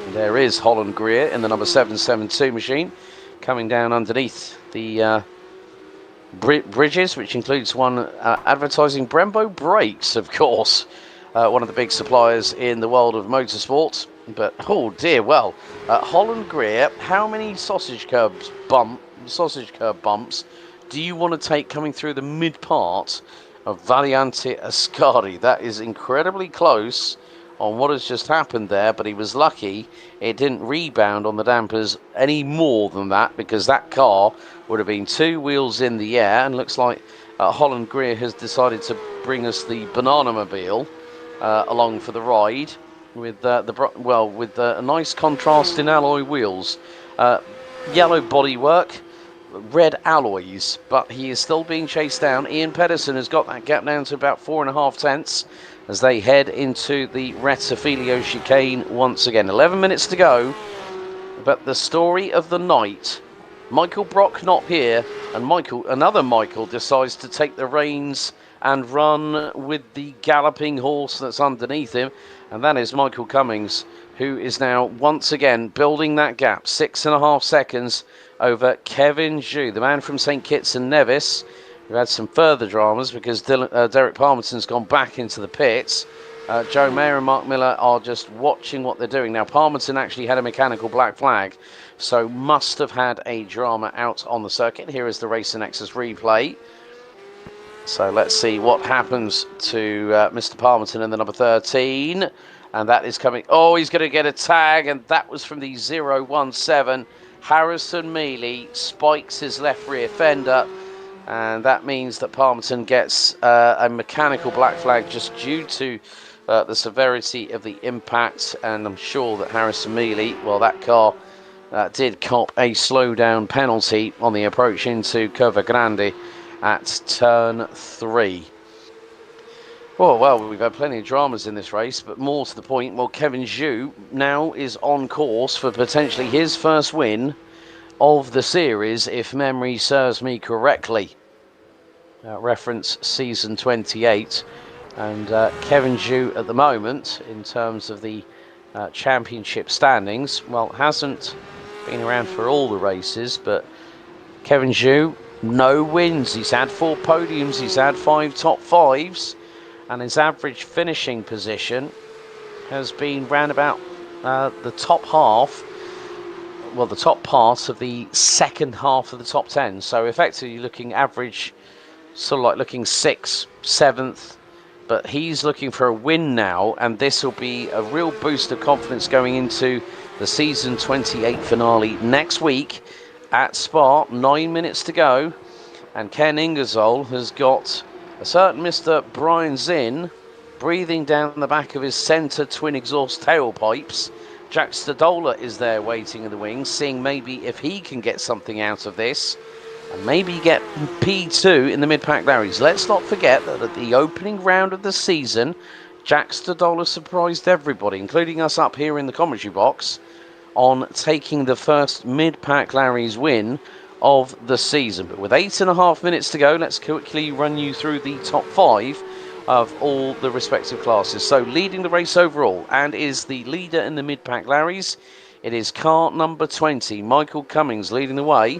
There is Holland Greer in the number 772 machine coming down underneath the bridges, which includes one advertising Brembo brakes, of course. One of the big suppliers in the world of motorsports. But, oh dear, well, Holland Greer, how many sausage curb bumps do you want to take coming through the mid-part of Valiante Ascari? That is incredibly close on what has just happened there, but he was lucky it didn't rebound on the dampers any more than that, because that car would have been 2 wheels in the air, and looks like Holland Greer has decided to bring us the Banana Mobile along for the ride, with a nice contrast in alloy wheels, yellow bodywork, red alloys, but he is still being chased down. Ian Pedersen has got that gap down to about 4.5 tenths as they head into the Rettifiglio chicane once again. 11 minutes to go, but the story of the night, Michael Brock not here, and another Michael decides to take the reins and run with the galloping horse that's underneath him, and that is Michael Cummings, who is now once again building that gap, 6.5 seconds over Kevin Zhu, the man from St Kitts and Nevis, who had some further dramas because Derek Palmerton's gone back into the pits. Joe Mayer and Mark Miller are just watching what they're doing. Now, Palmerton actually had a mechanical black flag, so must have had a drama out on the circuit. Here is the Racer Nexus replay. So let's see what happens to Mr. Palmerton in the number 13. And that is coming. Oh, he's going to get a tag. And that was from the 017. Harrison Mealy spikes his left rear fender. And that means that Palmerton gets a mechanical black flag just due to the severity of the impact. And I'm sure that Harrison Mealy, well, that car did cop a slowdown penalty on the approach into Curva Grande at turn 3. Well, we've had plenty of dramas in this race, but more to the point, well, Kevin Zhu now is on course for potentially his first win of the series, if memory serves me correctly. reference season 28. And Kevin Zhu at the moment, in terms of the championship standings, well, hasn't been around for all the races, but Kevin Zhu, no wins. He's had 4 podiums, he's had 5 top 5s, and his average finishing position has been round about the top half, well, the top part of the second half of the top 10. So effectively looking average, sort of like looking 6th, 7th, but he's looking for a win now, and this will be a real boost of confidence going into the season 28 finale next week at Spa. 9 minutes to go, and Ken Ingersoll has got a certain Mr. Brian Zinn breathing down the back of his centre twin exhaust tailpipes. Jack Stadola is there waiting in the wings, seeing maybe if he can get something out of this and maybe get P2 in the mid-pack Larrys. Let's not forget that at the opening round of the season, Jack Stadola surprised everybody, including us up here in the commentary box, on taking the first mid-pack Larry's win of the season. But with 8.5 minutes to go, let's quickly run you through the top 5 of all the respective classes. So leading the race overall, and is the leader in the mid-pack Larry's, it is car number 20, Michael Cummings, leading the way.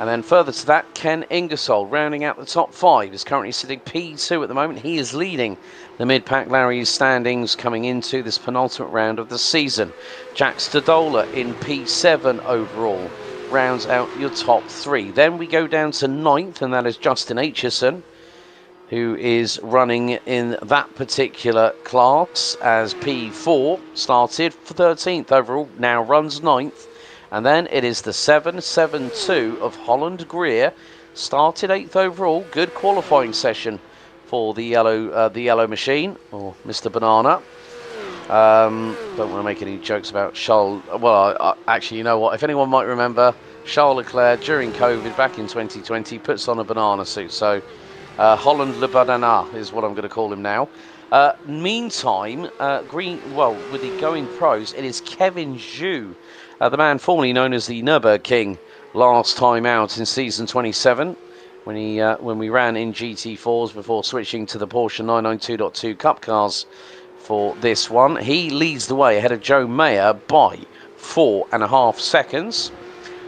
And then further to that, Ken Ingersoll rounding out the top 5, is currently sitting P2 at the moment. He is leading the mid-pack Larry's standings coming into this penultimate round of the season. Jack Stadola in P7 overall rounds out your top 3. Then we go down to 9th, and that is Justin Aitchison, who is running in that particular class as P4, started for 13th overall, now runs 9th. And then it is the 772 of Holland Greer, started 8th overall. Good qualifying session for the yellow machine, or Mr. Banana. Don't want to make any jokes about Charles. Well, actually, you know what? If anyone might remember, Charles Leclerc during COVID back in 2020 puts on a banana suit. So Holland Le Banana is what I'm going to call him now. Meantime, with the going pros, it is Kevin Zhu, the man formerly known as the Nürburgring King, last time out in season 27, when we ran in GT4s before switching to the Porsche 992.2 Cup cars for this one. He leads the way ahead of Joe Mayer by 4.5 seconds.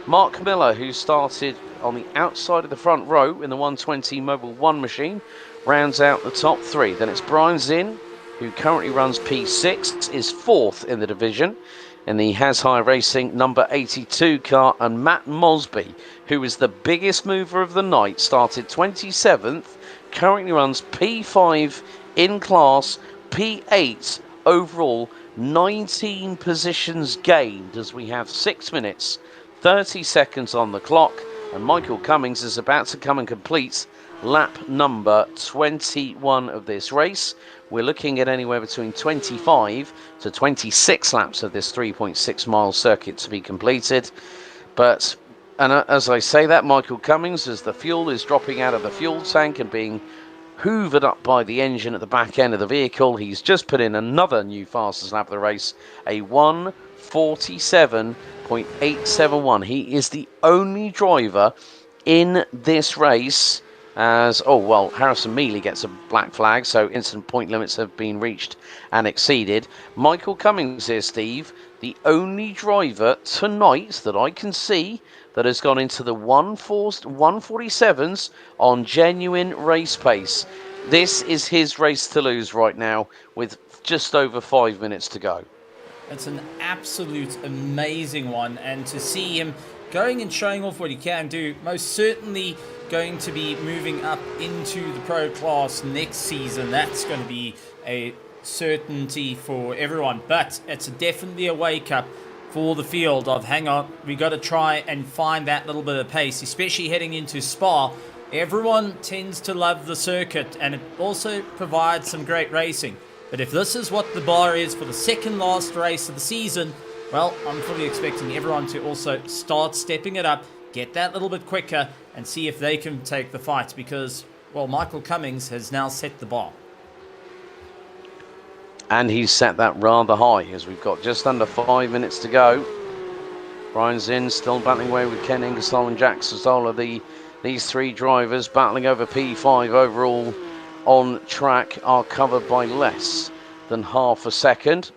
Mark Miller, who started on the outside of the front row in the 120 Mobil 1 machine, rounds out the top 3. Then it's Brian Zinn, who currently runs P6, is 4th in the division in the high-octane number 82 car, and Matt Mosby, who is the biggest mover of the night, started 27th, currently runs P5 in class, P8 overall, 19 positions gained as we have 6 minutes, 30 seconds on the clock, and Michael Cummings is about to come and complete lap number 21 of this race. We're looking at anywhere between 25 to 26 laps of this 3.6 mile circuit to be completed. But, and as I say that, Michael Cummings, as the fuel is dropping out of the fuel tank and being hoovered up by the engine at the back end of the vehicle, he's just put in another new fastest lap of the race, a 1:47.871. He is the only driver in this race as, oh, well, Harrison Mealy gets a black flag, so instant point limits have been reached and exceeded. Michael Cummings here, Steve, the only driver tonight that I can see that has gone into the 147s on genuine race pace. This is his race to lose right now with just over 5 minutes to go. It's an absolute amazing one, and to see him going and showing off what he can do, most certainly going to be moving up into the pro class next season. That's going to be a certainty for everyone, but it's definitely a wake up for the field of, hang on, we got to try and find that little bit of pace, especially heading into Spa. Everyone tends to love the circuit, and it also provides some great racing. But if this is what the bar is for the second last race of the season, well, I'm fully expecting everyone to also start stepping it up, get that little bit quicker, and see if they can take the fight, because, well, Michael Cummings has now set the bar. And he's set that rather high, as we've got just under 5 minutes to go. Brian Zinn still battling away with Ken Ingersoll and Jack Sozola, the These three drivers battling over P5 overall on track are covered by less than half a second.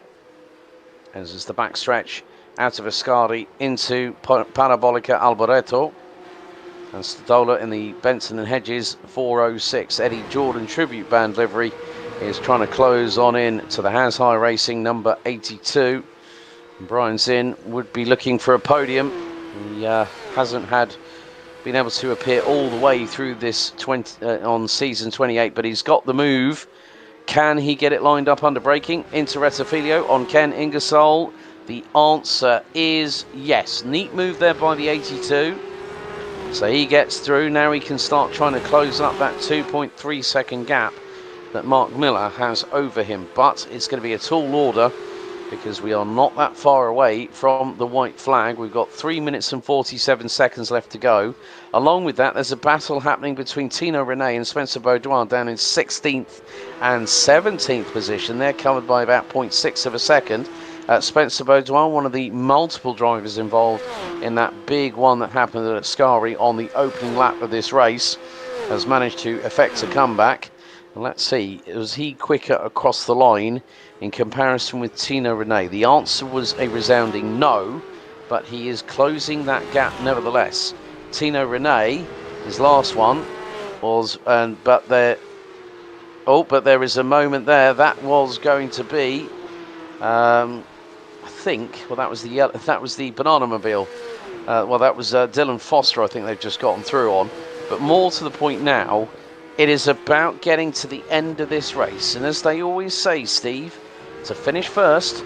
As is the backstretch out of Ascari into Parabolica Alboreto. And Stadola in the Benson and Hedges 406 Eddie Jordan tribute band livery is trying to close on in to the high-octane number 82. Brian Zinn would be looking for a podium. He hasn't been able to appear all the way through this on season 28, but he's got the move. Can he get it lined up under braking into Rettifilio on Ken Ingersoll? The answer is yes. Neat move there by the 82. So he gets through. Now he can start trying to close up that 2.3 second gap that Mark Miller has over him. But it's going to be a tall order because we are not that far away from the white flag. We've got 3 minutes and 47 seconds left to go. Along with that, there's a battle happening between Tino Rene and Spencer Baudouin down in 16th and 17th position. They're covered by about 0.6 of a second. Spencer Baudouin, one of the multiple drivers involved in that big one that happened at Ascari on the opening lap of this race, has managed to effect a comeback. And let's see, was he quicker across the line in comparison with Tino Rene? The answer was a resounding no, but he is closing that gap nevertheless. Tino Rene, his last one was, but there is a moment there that was going to be. I think, well, that was the Banana Mobile. That was Dylan Foster, I think they've just gotten through on. But more to the point now, it is about getting to the end of this race. And as they always say, Steve, to finish first,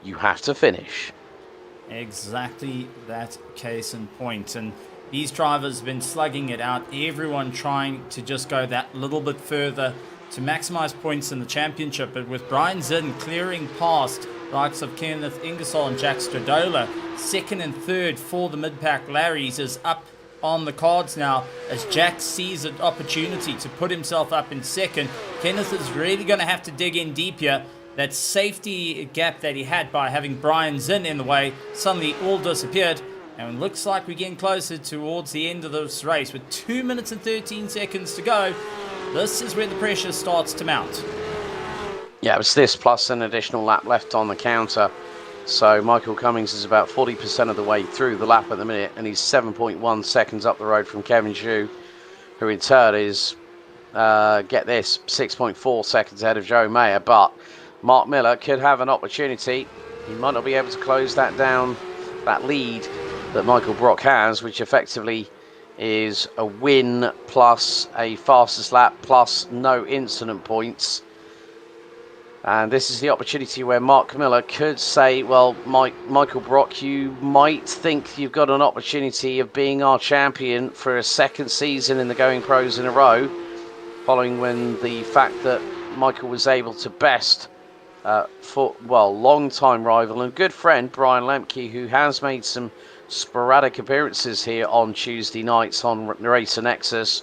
you have to finish. Exactly that case in point. And these drivers have been slugging it out. Everyone trying to just go that little bit further to maximize points in the championship. But with Brian Zinn clearing past the likes of Kenneth Ingersoll and Jack Stradola, second and third for the mid-pack Larrys is up on the cards now as Jack sees an opportunity to put himself up in second. Kenneth is really going to have to dig in deep here. That safety gap that he had by having Brian Zinn in the way suddenly all disappeared. And it looks like we're getting closer towards the end of this race with 2 minutes and 13 seconds to go. This is where the pressure starts to mount. Yeah, it's this plus an additional lap left on the counter. So Michael Cummings is about 40% of the way through the lap at the minute, and he's 7.1 seconds up the road from Kevin Zhu, who in turn is, get this, 6.4 seconds ahead of Joe Mayer. But Mark Miller could have an opportunity. He might not be able to close that down, that lead that Michael Brock has, which effectively is a win plus a fastest lap plus no incident points. And this is the opportunity where Mark Miller could say, well, Michael Brock, you might think you've got an opportunity of being our champion for a second season in the Going Pros in a row, following when the fact that Michael was able to best long-time rival and good friend Brian Lemke, who has made some sporadic appearances here on Tuesday nights on Racer Nexus.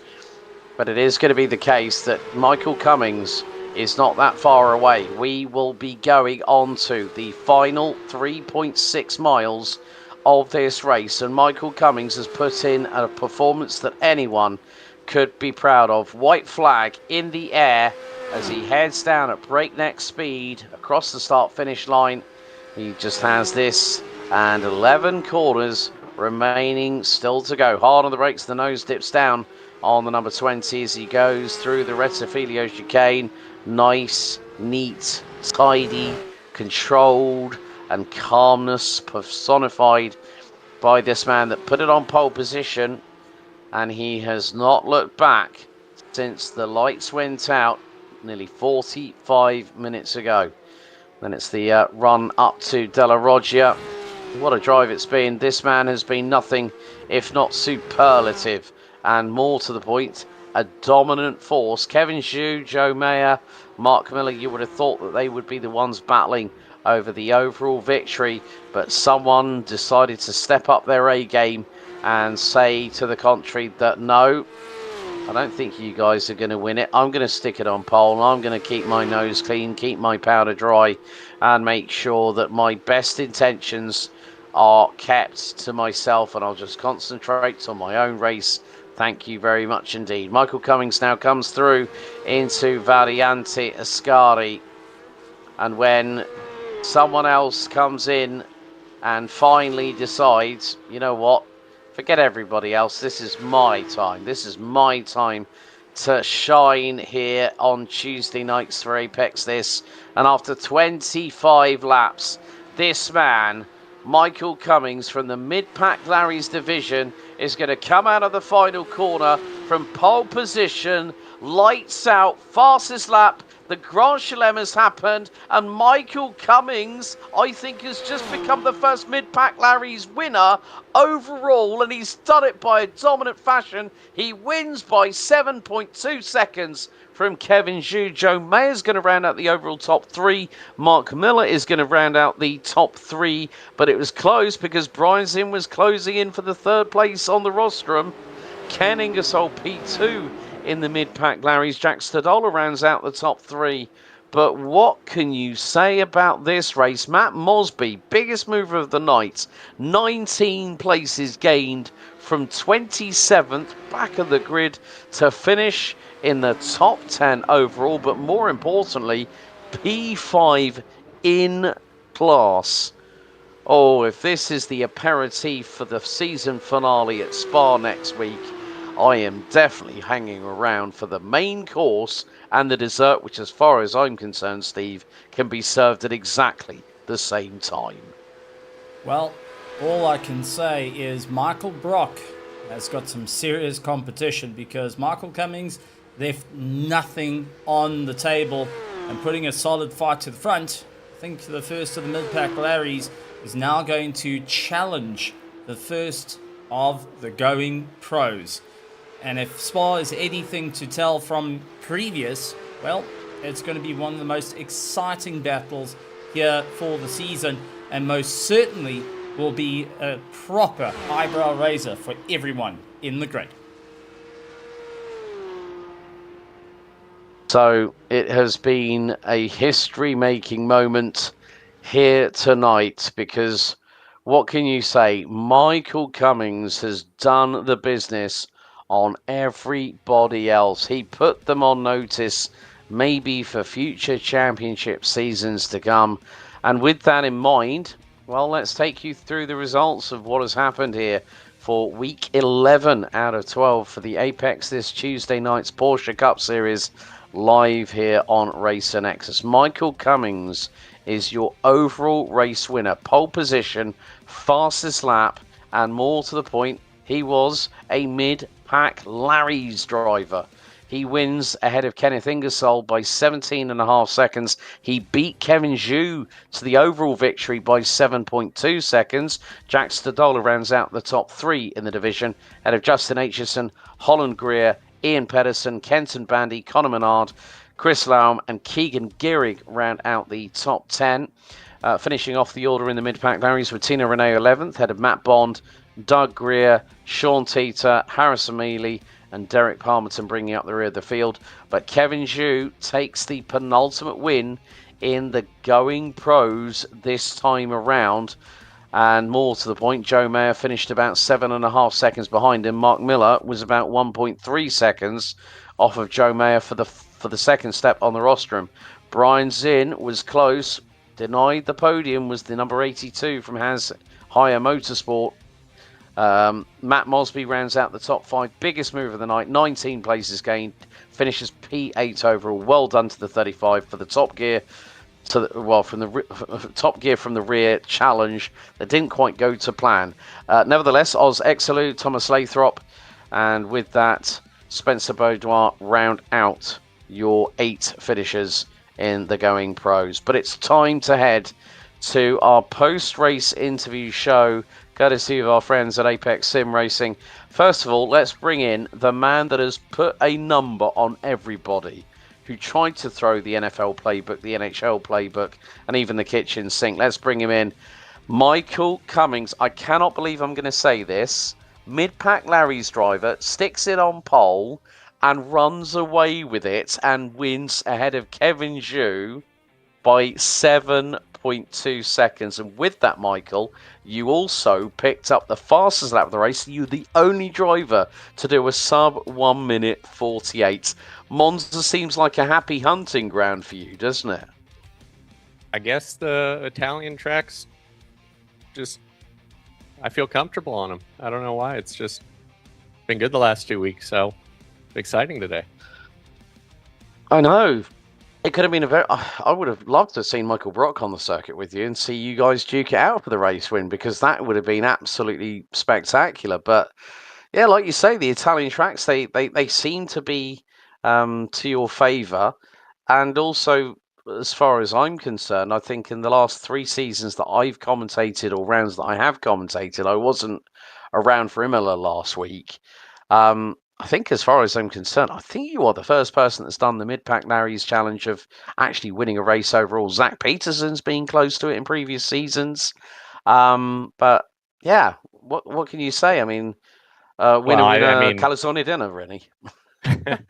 But it is going to be the case that Michael Cummings is not that far away. We will be going on to the final 3.6 miles of this race, and Michael Cummings has put in a performance that anyone could be proud of. White flag in the air as he heads down at breakneck speed across the start-finish line. He just has this and 11 corners remaining still to go. Hard on the brakes, the nose dips down on the number 20 as he goes through the Rettifilio chicane. Nice, neat, tidy, controlled, and calmness personified by this man that put it on pole position, and he has not looked back since the lights went out nearly 45 minutes ago. Then it's the run up to Della Roggia. What a drive it's been. This man has been nothing if not superlative, and more to the point, a dominant force. Kevin Zhu, Joe Mayer, Mark Miller, you would have thought that they would be the ones battling over the overall victory, but someone decided to step up their A game and say to the contrary that no, I don't think you guys are going to win it. I'm going to stick it on pole, and I'm going to keep my nose clean, keep my powder dry, and make sure that my best intentions are kept to myself, and I'll just concentrate on my own race Thank you very much indeed. Michael Cummings now comes through into Variante Ascari. And when someone else comes in and finally decides, you know what, forget everybody else, this is my time. This is my time to shine here on Tuesday nights for Apex this. And after 25 laps, this man, Michael Cummings from the Mid-Pack Larry's division, is going to come out of the final corner from pole position, lights out, fastest lap. The Grand Chelem has happened, and Michael Cummings, I think, has just become the first Mid-Pack Larry's winner overall, and he's done it by a dominant fashion. He wins by 7.2 seconds from Kevin Zhu. Joe Mayer's going to round out the overall top 3. Mark Miller is going to round out the top 3, but it was close because Brian Zinn was closing in for the 3rd place on the rostrum. Ken Ingersoll P2 in the Mid-Pack Larry's. Jack Stadola rounds out the top 3. But what can you say about this race? Matt Mosby, biggest mover of the night, 19 places gained from 27th back of the grid to finish in the top 10 overall, but more importantly, P5 in class. Oh, if this is the aperitif for the season finale at Spa next week, I am definitely hanging around for the main course and the dessert, which as far as I'm concerned, Steve, can be served at exactly the same time. Well, all I can say is Michael Brock has got some serious competition because Michael Cummings left nothing on the table and putting a solid fight to the front. I think the first of the Mid-Pack Larry's is now going to challenge the first of the Going Pros. And if Spa is anything to tell from previous, well, it's going to be one of the most exciting battles here for the season, and most certainly will be a proper eyebrow raiser for everyone in the grid. So it has been a history-making moment here tonight because what can you say? Michael Cummings has done the business on everybody else. He put them on notice, maybe for future championship seasons to come. And with that in mind, well, let's take you through the results of what has happened here for week 11 out of 12 for the Apex this Tuesday night's Porsche Cup Series live here on Racer Nexus. Michael Cummings is your overall race winner, pole position, fastest lap, and more to the point, he was a Mid-Pack Larry's driver. He wins ahead of Kenneth Ingersoll by 17.5 seconds. He beat Kevin Zhu to the overall victory by 7.2 seconds. Jack Stadola rounds out the top 3 in the division ahead of Justin Aitchison, Holland Greer, Ian Pedersen, Kenton Bandy, Conor Menard, Chris Laum and Keegan Gehrig round out the top 10. Finishing off the order in the Mid-Pack Larry's with Tina Renee 11th, ahead of Matt Bond, Doug Greer, Sean Teeter, Harrison Mealy and Derek Palmerton bringing up the rear of the field. But Kevin Zhu takes the penultimate win in the Going Pros this time around. And more to the point, Joe Mayer finished about 7.5 seconds behind him. Mark Miller was about 1.3 seconds off of Joe Mayer for the second step on the rostrum. Brian Zinn was close, denied the podium, was the number 82 from Has Higher Motorsport. Matt Mosby rounds out the top 5, biggest move of the night, 19 places gained, finishes P8 overall. Well done to the 35 for the Top Gear. From the Top Gear from the rear challenge that didn't quite go to plan. Nevertheless, Oz Exelu, Thomas Lathrop, and with that, Spencer Baudoir round out your 8 finishers in the Going Pros. But it's time to head to our post-race interview show, courtesy of our friends at Apex Sim Racing. First of all, let's bring in the man that has put a number on everybody, who tried to throw the NFL playbook, the NHL playbook, and even the kitchen sink. Let's bring him in. Michael Cummings. I cannot believe I'm going to say this. Mid-Pack Larry's driver, sticks it on pole and runs away with it and wins ahead of Kevin Zhu by 7 1.2 seconds. And with that, Michael, you also picked up the fastest lap of the race. You're the only driver to do a sub 1 minute 48. Monza seems like a happy hunting ground for you, doesn't it? I guess the Italian tracks just, I feel comfortable on them. I don't know why. It's just been good the last 2 weeks, so exciting today. I know. It could have been I would have loved to have seen Michael Brock on the circuit with you and see you guys duke it out for the race win, because that would have been absolutely spectacular. But yeah, like you say, the Italian tracks, they seem to be to your favour. And also, as far as I'm concerned, I think in the last 3 seasons that I've commentated, or rounds that I have commentated, I wasn't around for Imola last week. I think, as far as I'm concerned, I think you are the first person that's done the Mid-Pack Larry's challenge of actually winning a race overall. Zach Peterson's been close to it in previous seasons. But yeah, what can you say? I mean, winner, calzone dinner, really.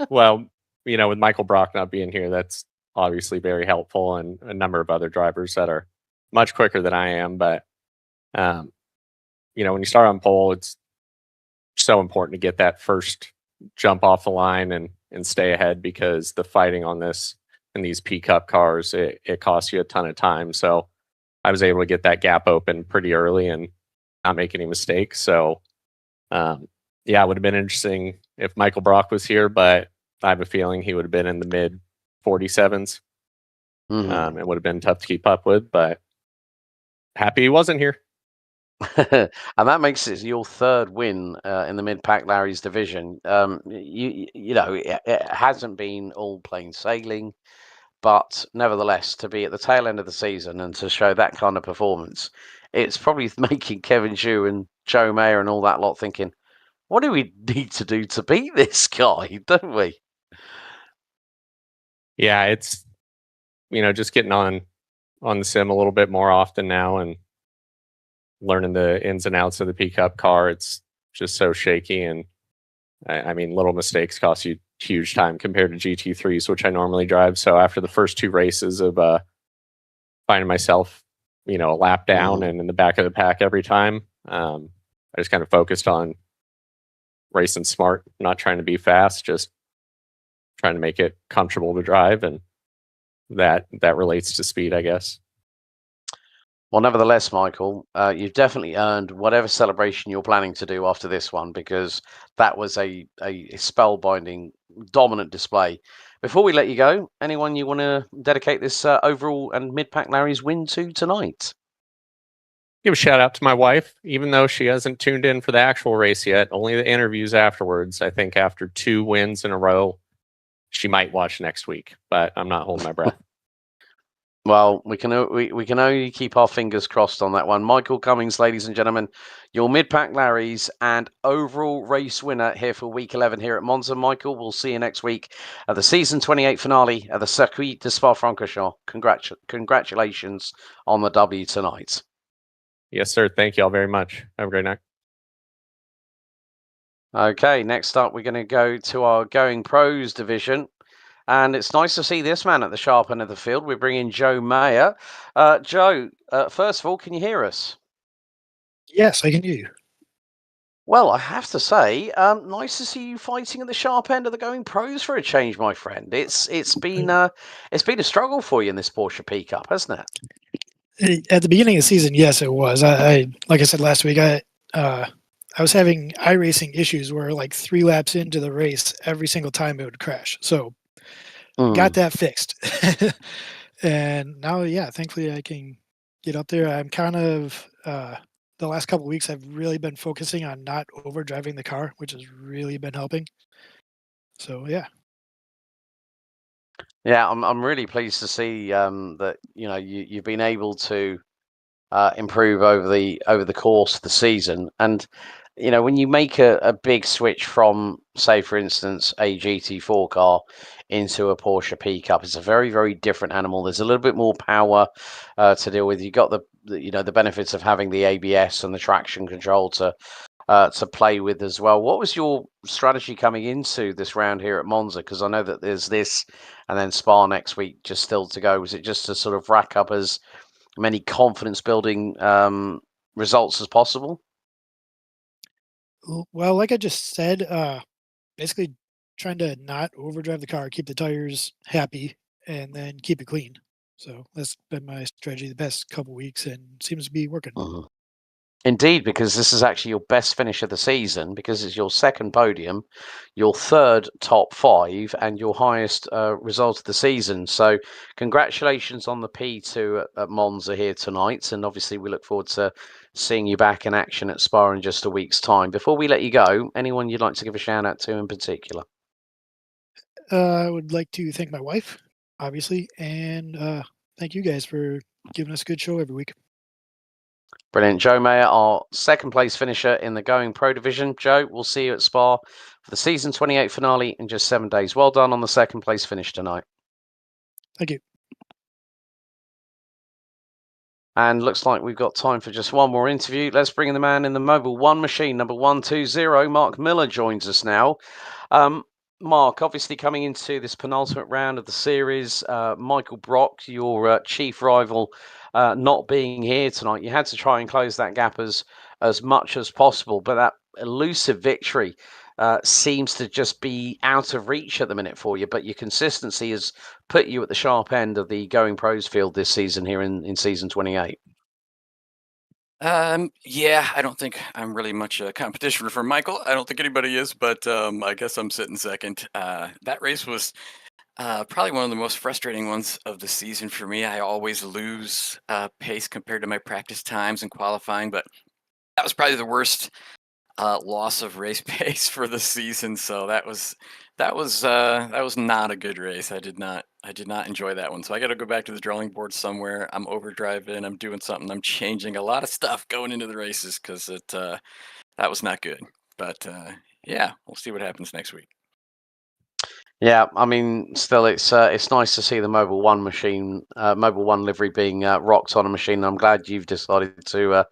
Well, with Michael Brock not being here, that's obviously very helpful, and a number of other drivers that are much quicker than I am. But, when you start on pole, it's so important to get that first jump off the line and stay ahead, because the fighting on this in these P Cup cars, it costs you a ton of time. So I was able to get that gap open pretty early and not make any mistakes. So yeah, it would have been interesting if Michael Brock was here, but I have a feeling he would have been in the mid 47s. It would have been tough to keep up with, but happy he wasn't here. And that makes it your third win in the Mid-Pack Larry's division. It hasn't been all plain sailing, but nevertheless, to be at the tail end of the season and to show that kind of performance, it's probably making Kevin Zhu and Joe Mayer and all that lot thinking, what do we need to do to beat this guy, don't we? Yeah, it's, just getting on the sim a little bit more often now and learning the ins and outs of the P Cup car. It's just so shaky, and I mean, little mistakes cost you huge time compared to GT3s, which I normally drive. So after the first 2 races of finding myself, a lap down and in the back of the pack every time, I just kind of focused on racing smart, not trying to be fast, just trying to make it comfortable to drive, and that relates to speed, I guess. Well, nevertheless, Michael, you've definitely earned whatever celebration you're planning to do after this one, because that was a spellbinding, dominant display. Before we let you go, anyone you want to dedicate this overall and Mid-Pack Larry's win to tonight? Give a shout out to my wife, even though she hasn't tuned in for the actual race yet, only the interviews afterwards. I think after 2 wins in a row, she might watch next week, but I'm not holding my breath. Well, we can only keep our fingers crossed on that one. Michael Cummings, ladies and gentlemen, your Mid-Pack Larry's and overall race winner here for week 11 here at Monza. Michael, we'll see you next week at the season 28 finale at the Circuit de Spa-Francorchamps. Congratulations on the W tonight. Yes, sir. Thank you all very much. Have a great night. Okay, next up, we're going to go to our Going Pros division. And it's nice to see this man at the sharp end of the field. We're bringing Joe Mayer. Joe, first of all, can you hear us? Yes, I can hear you. Well, I have to say, nice to see you fighting at the sharp end of the Going Pros for a change, my friend. It's been a struggle for you in this Porsche P Cup, hasn't it? At the beginning of the season, yes, it was. I like I said last week, I was having iRacing issues where, like, 3 laps into the race, every single time it would crash. So got that fixed. And now, yeah, thankfully I can get up there. I'm kind of the last couple of weeks I've really been focusing on not overdriving the car, which has really been helping. So yeah. Yeah, I'm really pleased to see that you've been able to improve over the course of the season. And when you make a big switch from, say, for instance, a GT4 car into a Porsche P Cup, it's a very, very different animal. There's a little bit more power to deal with. You got the benefits of having the ABS and the traction control to play with as well. What was your strategy coming into this round here at Monza? Because I know that there's this and then Spa next week just still to go. Was it just to sort of rack up as many confidence-building results as possible? Well, like I just said, basically trying to not overdrive the car, keep the tires happy, and then keep it clean. So that's been my strategy the past couple weeks, and seems to be working. Mhm. Indeed, because this is actually your best finish of the season, because it's your second podium, your third top five, and your highest result of the season. So congratulations on the P2 at Monza here tonight. And obviously we look forward to seeing you back in action at Spa in just a week's time. Before we let you go, anyone you'd like to give a shout out to in particular? I would like to thank my wife, obviously, and thank you guys for giving us a good show every week. Brilliant. Joe Mayer, our second place finisher in the Going Pro division. Joe, we'll see you at Spa for the season 28 finale in just 7 days. Well done on the second place finish tonight. Thank you. And looks like we've got time for just one more interview. Let's bring in the man in the Mobile 1 machine, number 120. Mark Miller joins us now. Mark, obviously coming into this penultimate round of the series, Michael Brock, your chief rival, not being here tonight, you had to try and close that gap as much as possible. But that elusive victory seems to just be out of reach at the minute for you. But your consistency has put you at the sharp end of the Going Pros field this season here in season 28. Yeah, I don't think I'm really much a competition for Michael. I don't think anybody is, but I guess I'm sitting second. That race was probably one of the most frustrating ones of the season for me. I always lose pace compared to my practice times and qualifying, but that was probably the worst loss of race pace for the season. So that was not a good race. I did not enjoy that one. So I got to go back to the drawing board somewhere. I'm overdriving. I'm doing something. I'm changing a lot of stuff going into the races because that was not good. But yeah, we'll see what happens next week. Yeah, I mean, still, it's nice to see the Mobile 1 machine, Mobile 1 livery being rocked on a machine. I'm glad you've decided to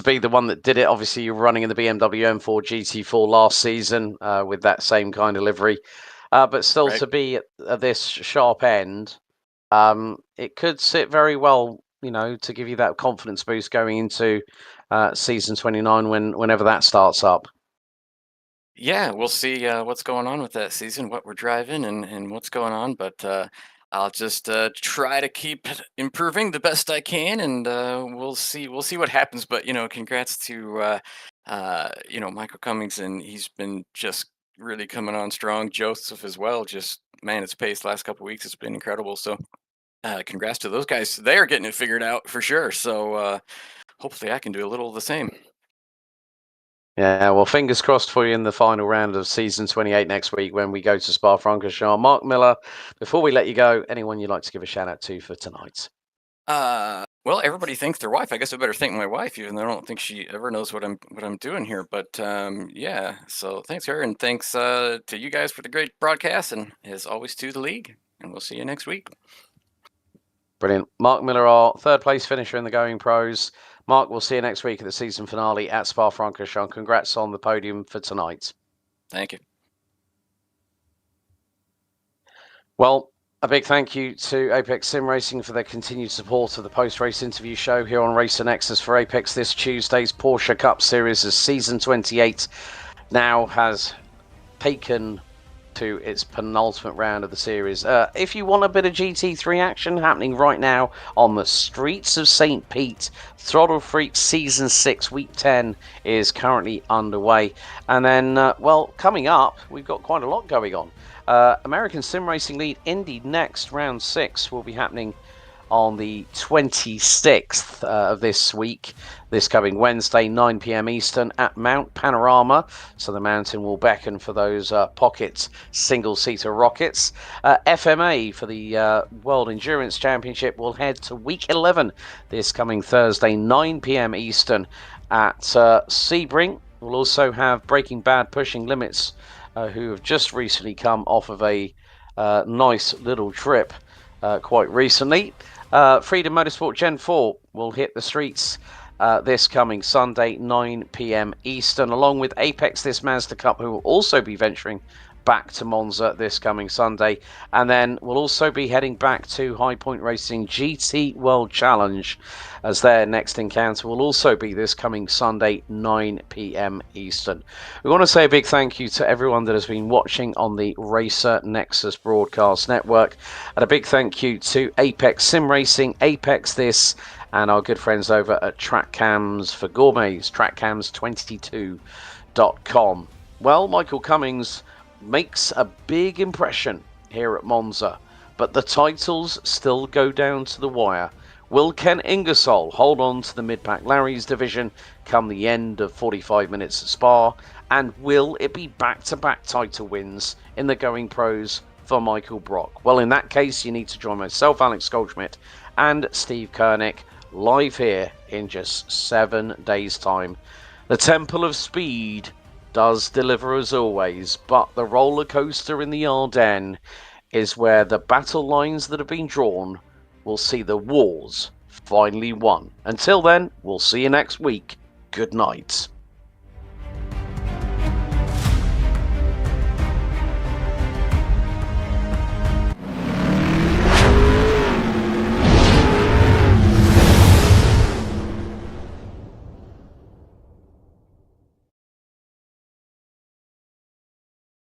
be the one that did it. Obviously, you were running in the BMW M4 GT4 last season with that same kind of livery. But still, Right. to be at this sharp end, it could sit very well, to give you that confidence boost going into season 29 whenever that starts up. Yeah, we'll see what's going on with that season, what we're driving, and what's going on. But I'll just try to keep improving the best I can, and we'll see what happens. But congrats to Michael Cummings, and he's been just really coming on strong. Joseph as well. Just man, it's paced last couple weeks. It's been incredible. So congrats to those guys. They are getting it figured out for sure. So hopefully I can do a little of the same. Yeah, well, fingers crossed for you in the final round of season 28 next week when we go to Spa-Francorchamps. Mark Miller, before we let you go, anyone you'd like to give a shout out to for tonight? Well, everybody thanks their wife. I guess I better thank my wife, even though I don't think she ever knows what I'm doing here. But yeah, so thanks her, and thanks to you guys for the great broadcast, and as always to the league. And we'll see you next week. Brilliant. Mark Miller, our third place finisher in the Going Pros. Mark, we'll see you next week at the season finale at Spa-Francorchamps. Congrats on the podium for tonight. Thank you. Well, a big thank you to Apex Sim Racing for their continued support of the post-race interview show here on Racer Nexus for Apex this Tuesday's Porsche Cup Series as season 28 now has taken to its penultimate round of the series. If you want a bit of GT3 action happening right now on the streets of St. Pete, Throttle Freak Season 6 Week 10 is currently underway. And then, coming up, we've got quite a lot going on. American Sim Racing League Indy Next Round 6 will be happening on the 26th of this week, this coming Wednesday, 9 p.m. Eastern at Mount Panorama. So the mountain will beckon for those pocket single-seater rockets. FMA for the World Endurance Championship will head to week 11 this coming Thursday, 9 p.m. Eastern at Sebring. We'll also have Breaking Bad Pushing Limits, who have just recently come off of a nice little trip quite recently. Freedom Motorsport Gen 4 will hit the streets this coming Sunday, 9 p.m. Eastern, along with Apex This Mazda Cup, who will also be venturing back to Monza this coming Sunday. And then we'll also be heading back to High Point Racing GT World Challenge, as their next encounter will also be this coming Sunday, 9 p.m. Eastern. We want to say a big thank you to everyone that has been watching on the Racer Nexus Broadcast Network, and a big thank you to Apex Sim Racing, Apex This, and our good friends over at Track Cams for Gourmets, trackcams22.com. Well, Michael Cummings makes a big impression here at Monza, but the titles still go down to the wire. Will Ken Ingersoll hold on to the mid-pack Larry's division come the end of 45 minutes at Spa? And will it be back-to-back title wins in the Going Pros for Michael Brock? Well, in that case, you need to join myself, Alex Goldschmidt, and Steve Koenig live here in just 7 days' time. The Temple of Speed does deliver as always, but the roller coaster in the Ardennes is where the battle lines that have been drawn will see the wars finally won. Until then, we'll see you next week. Good night.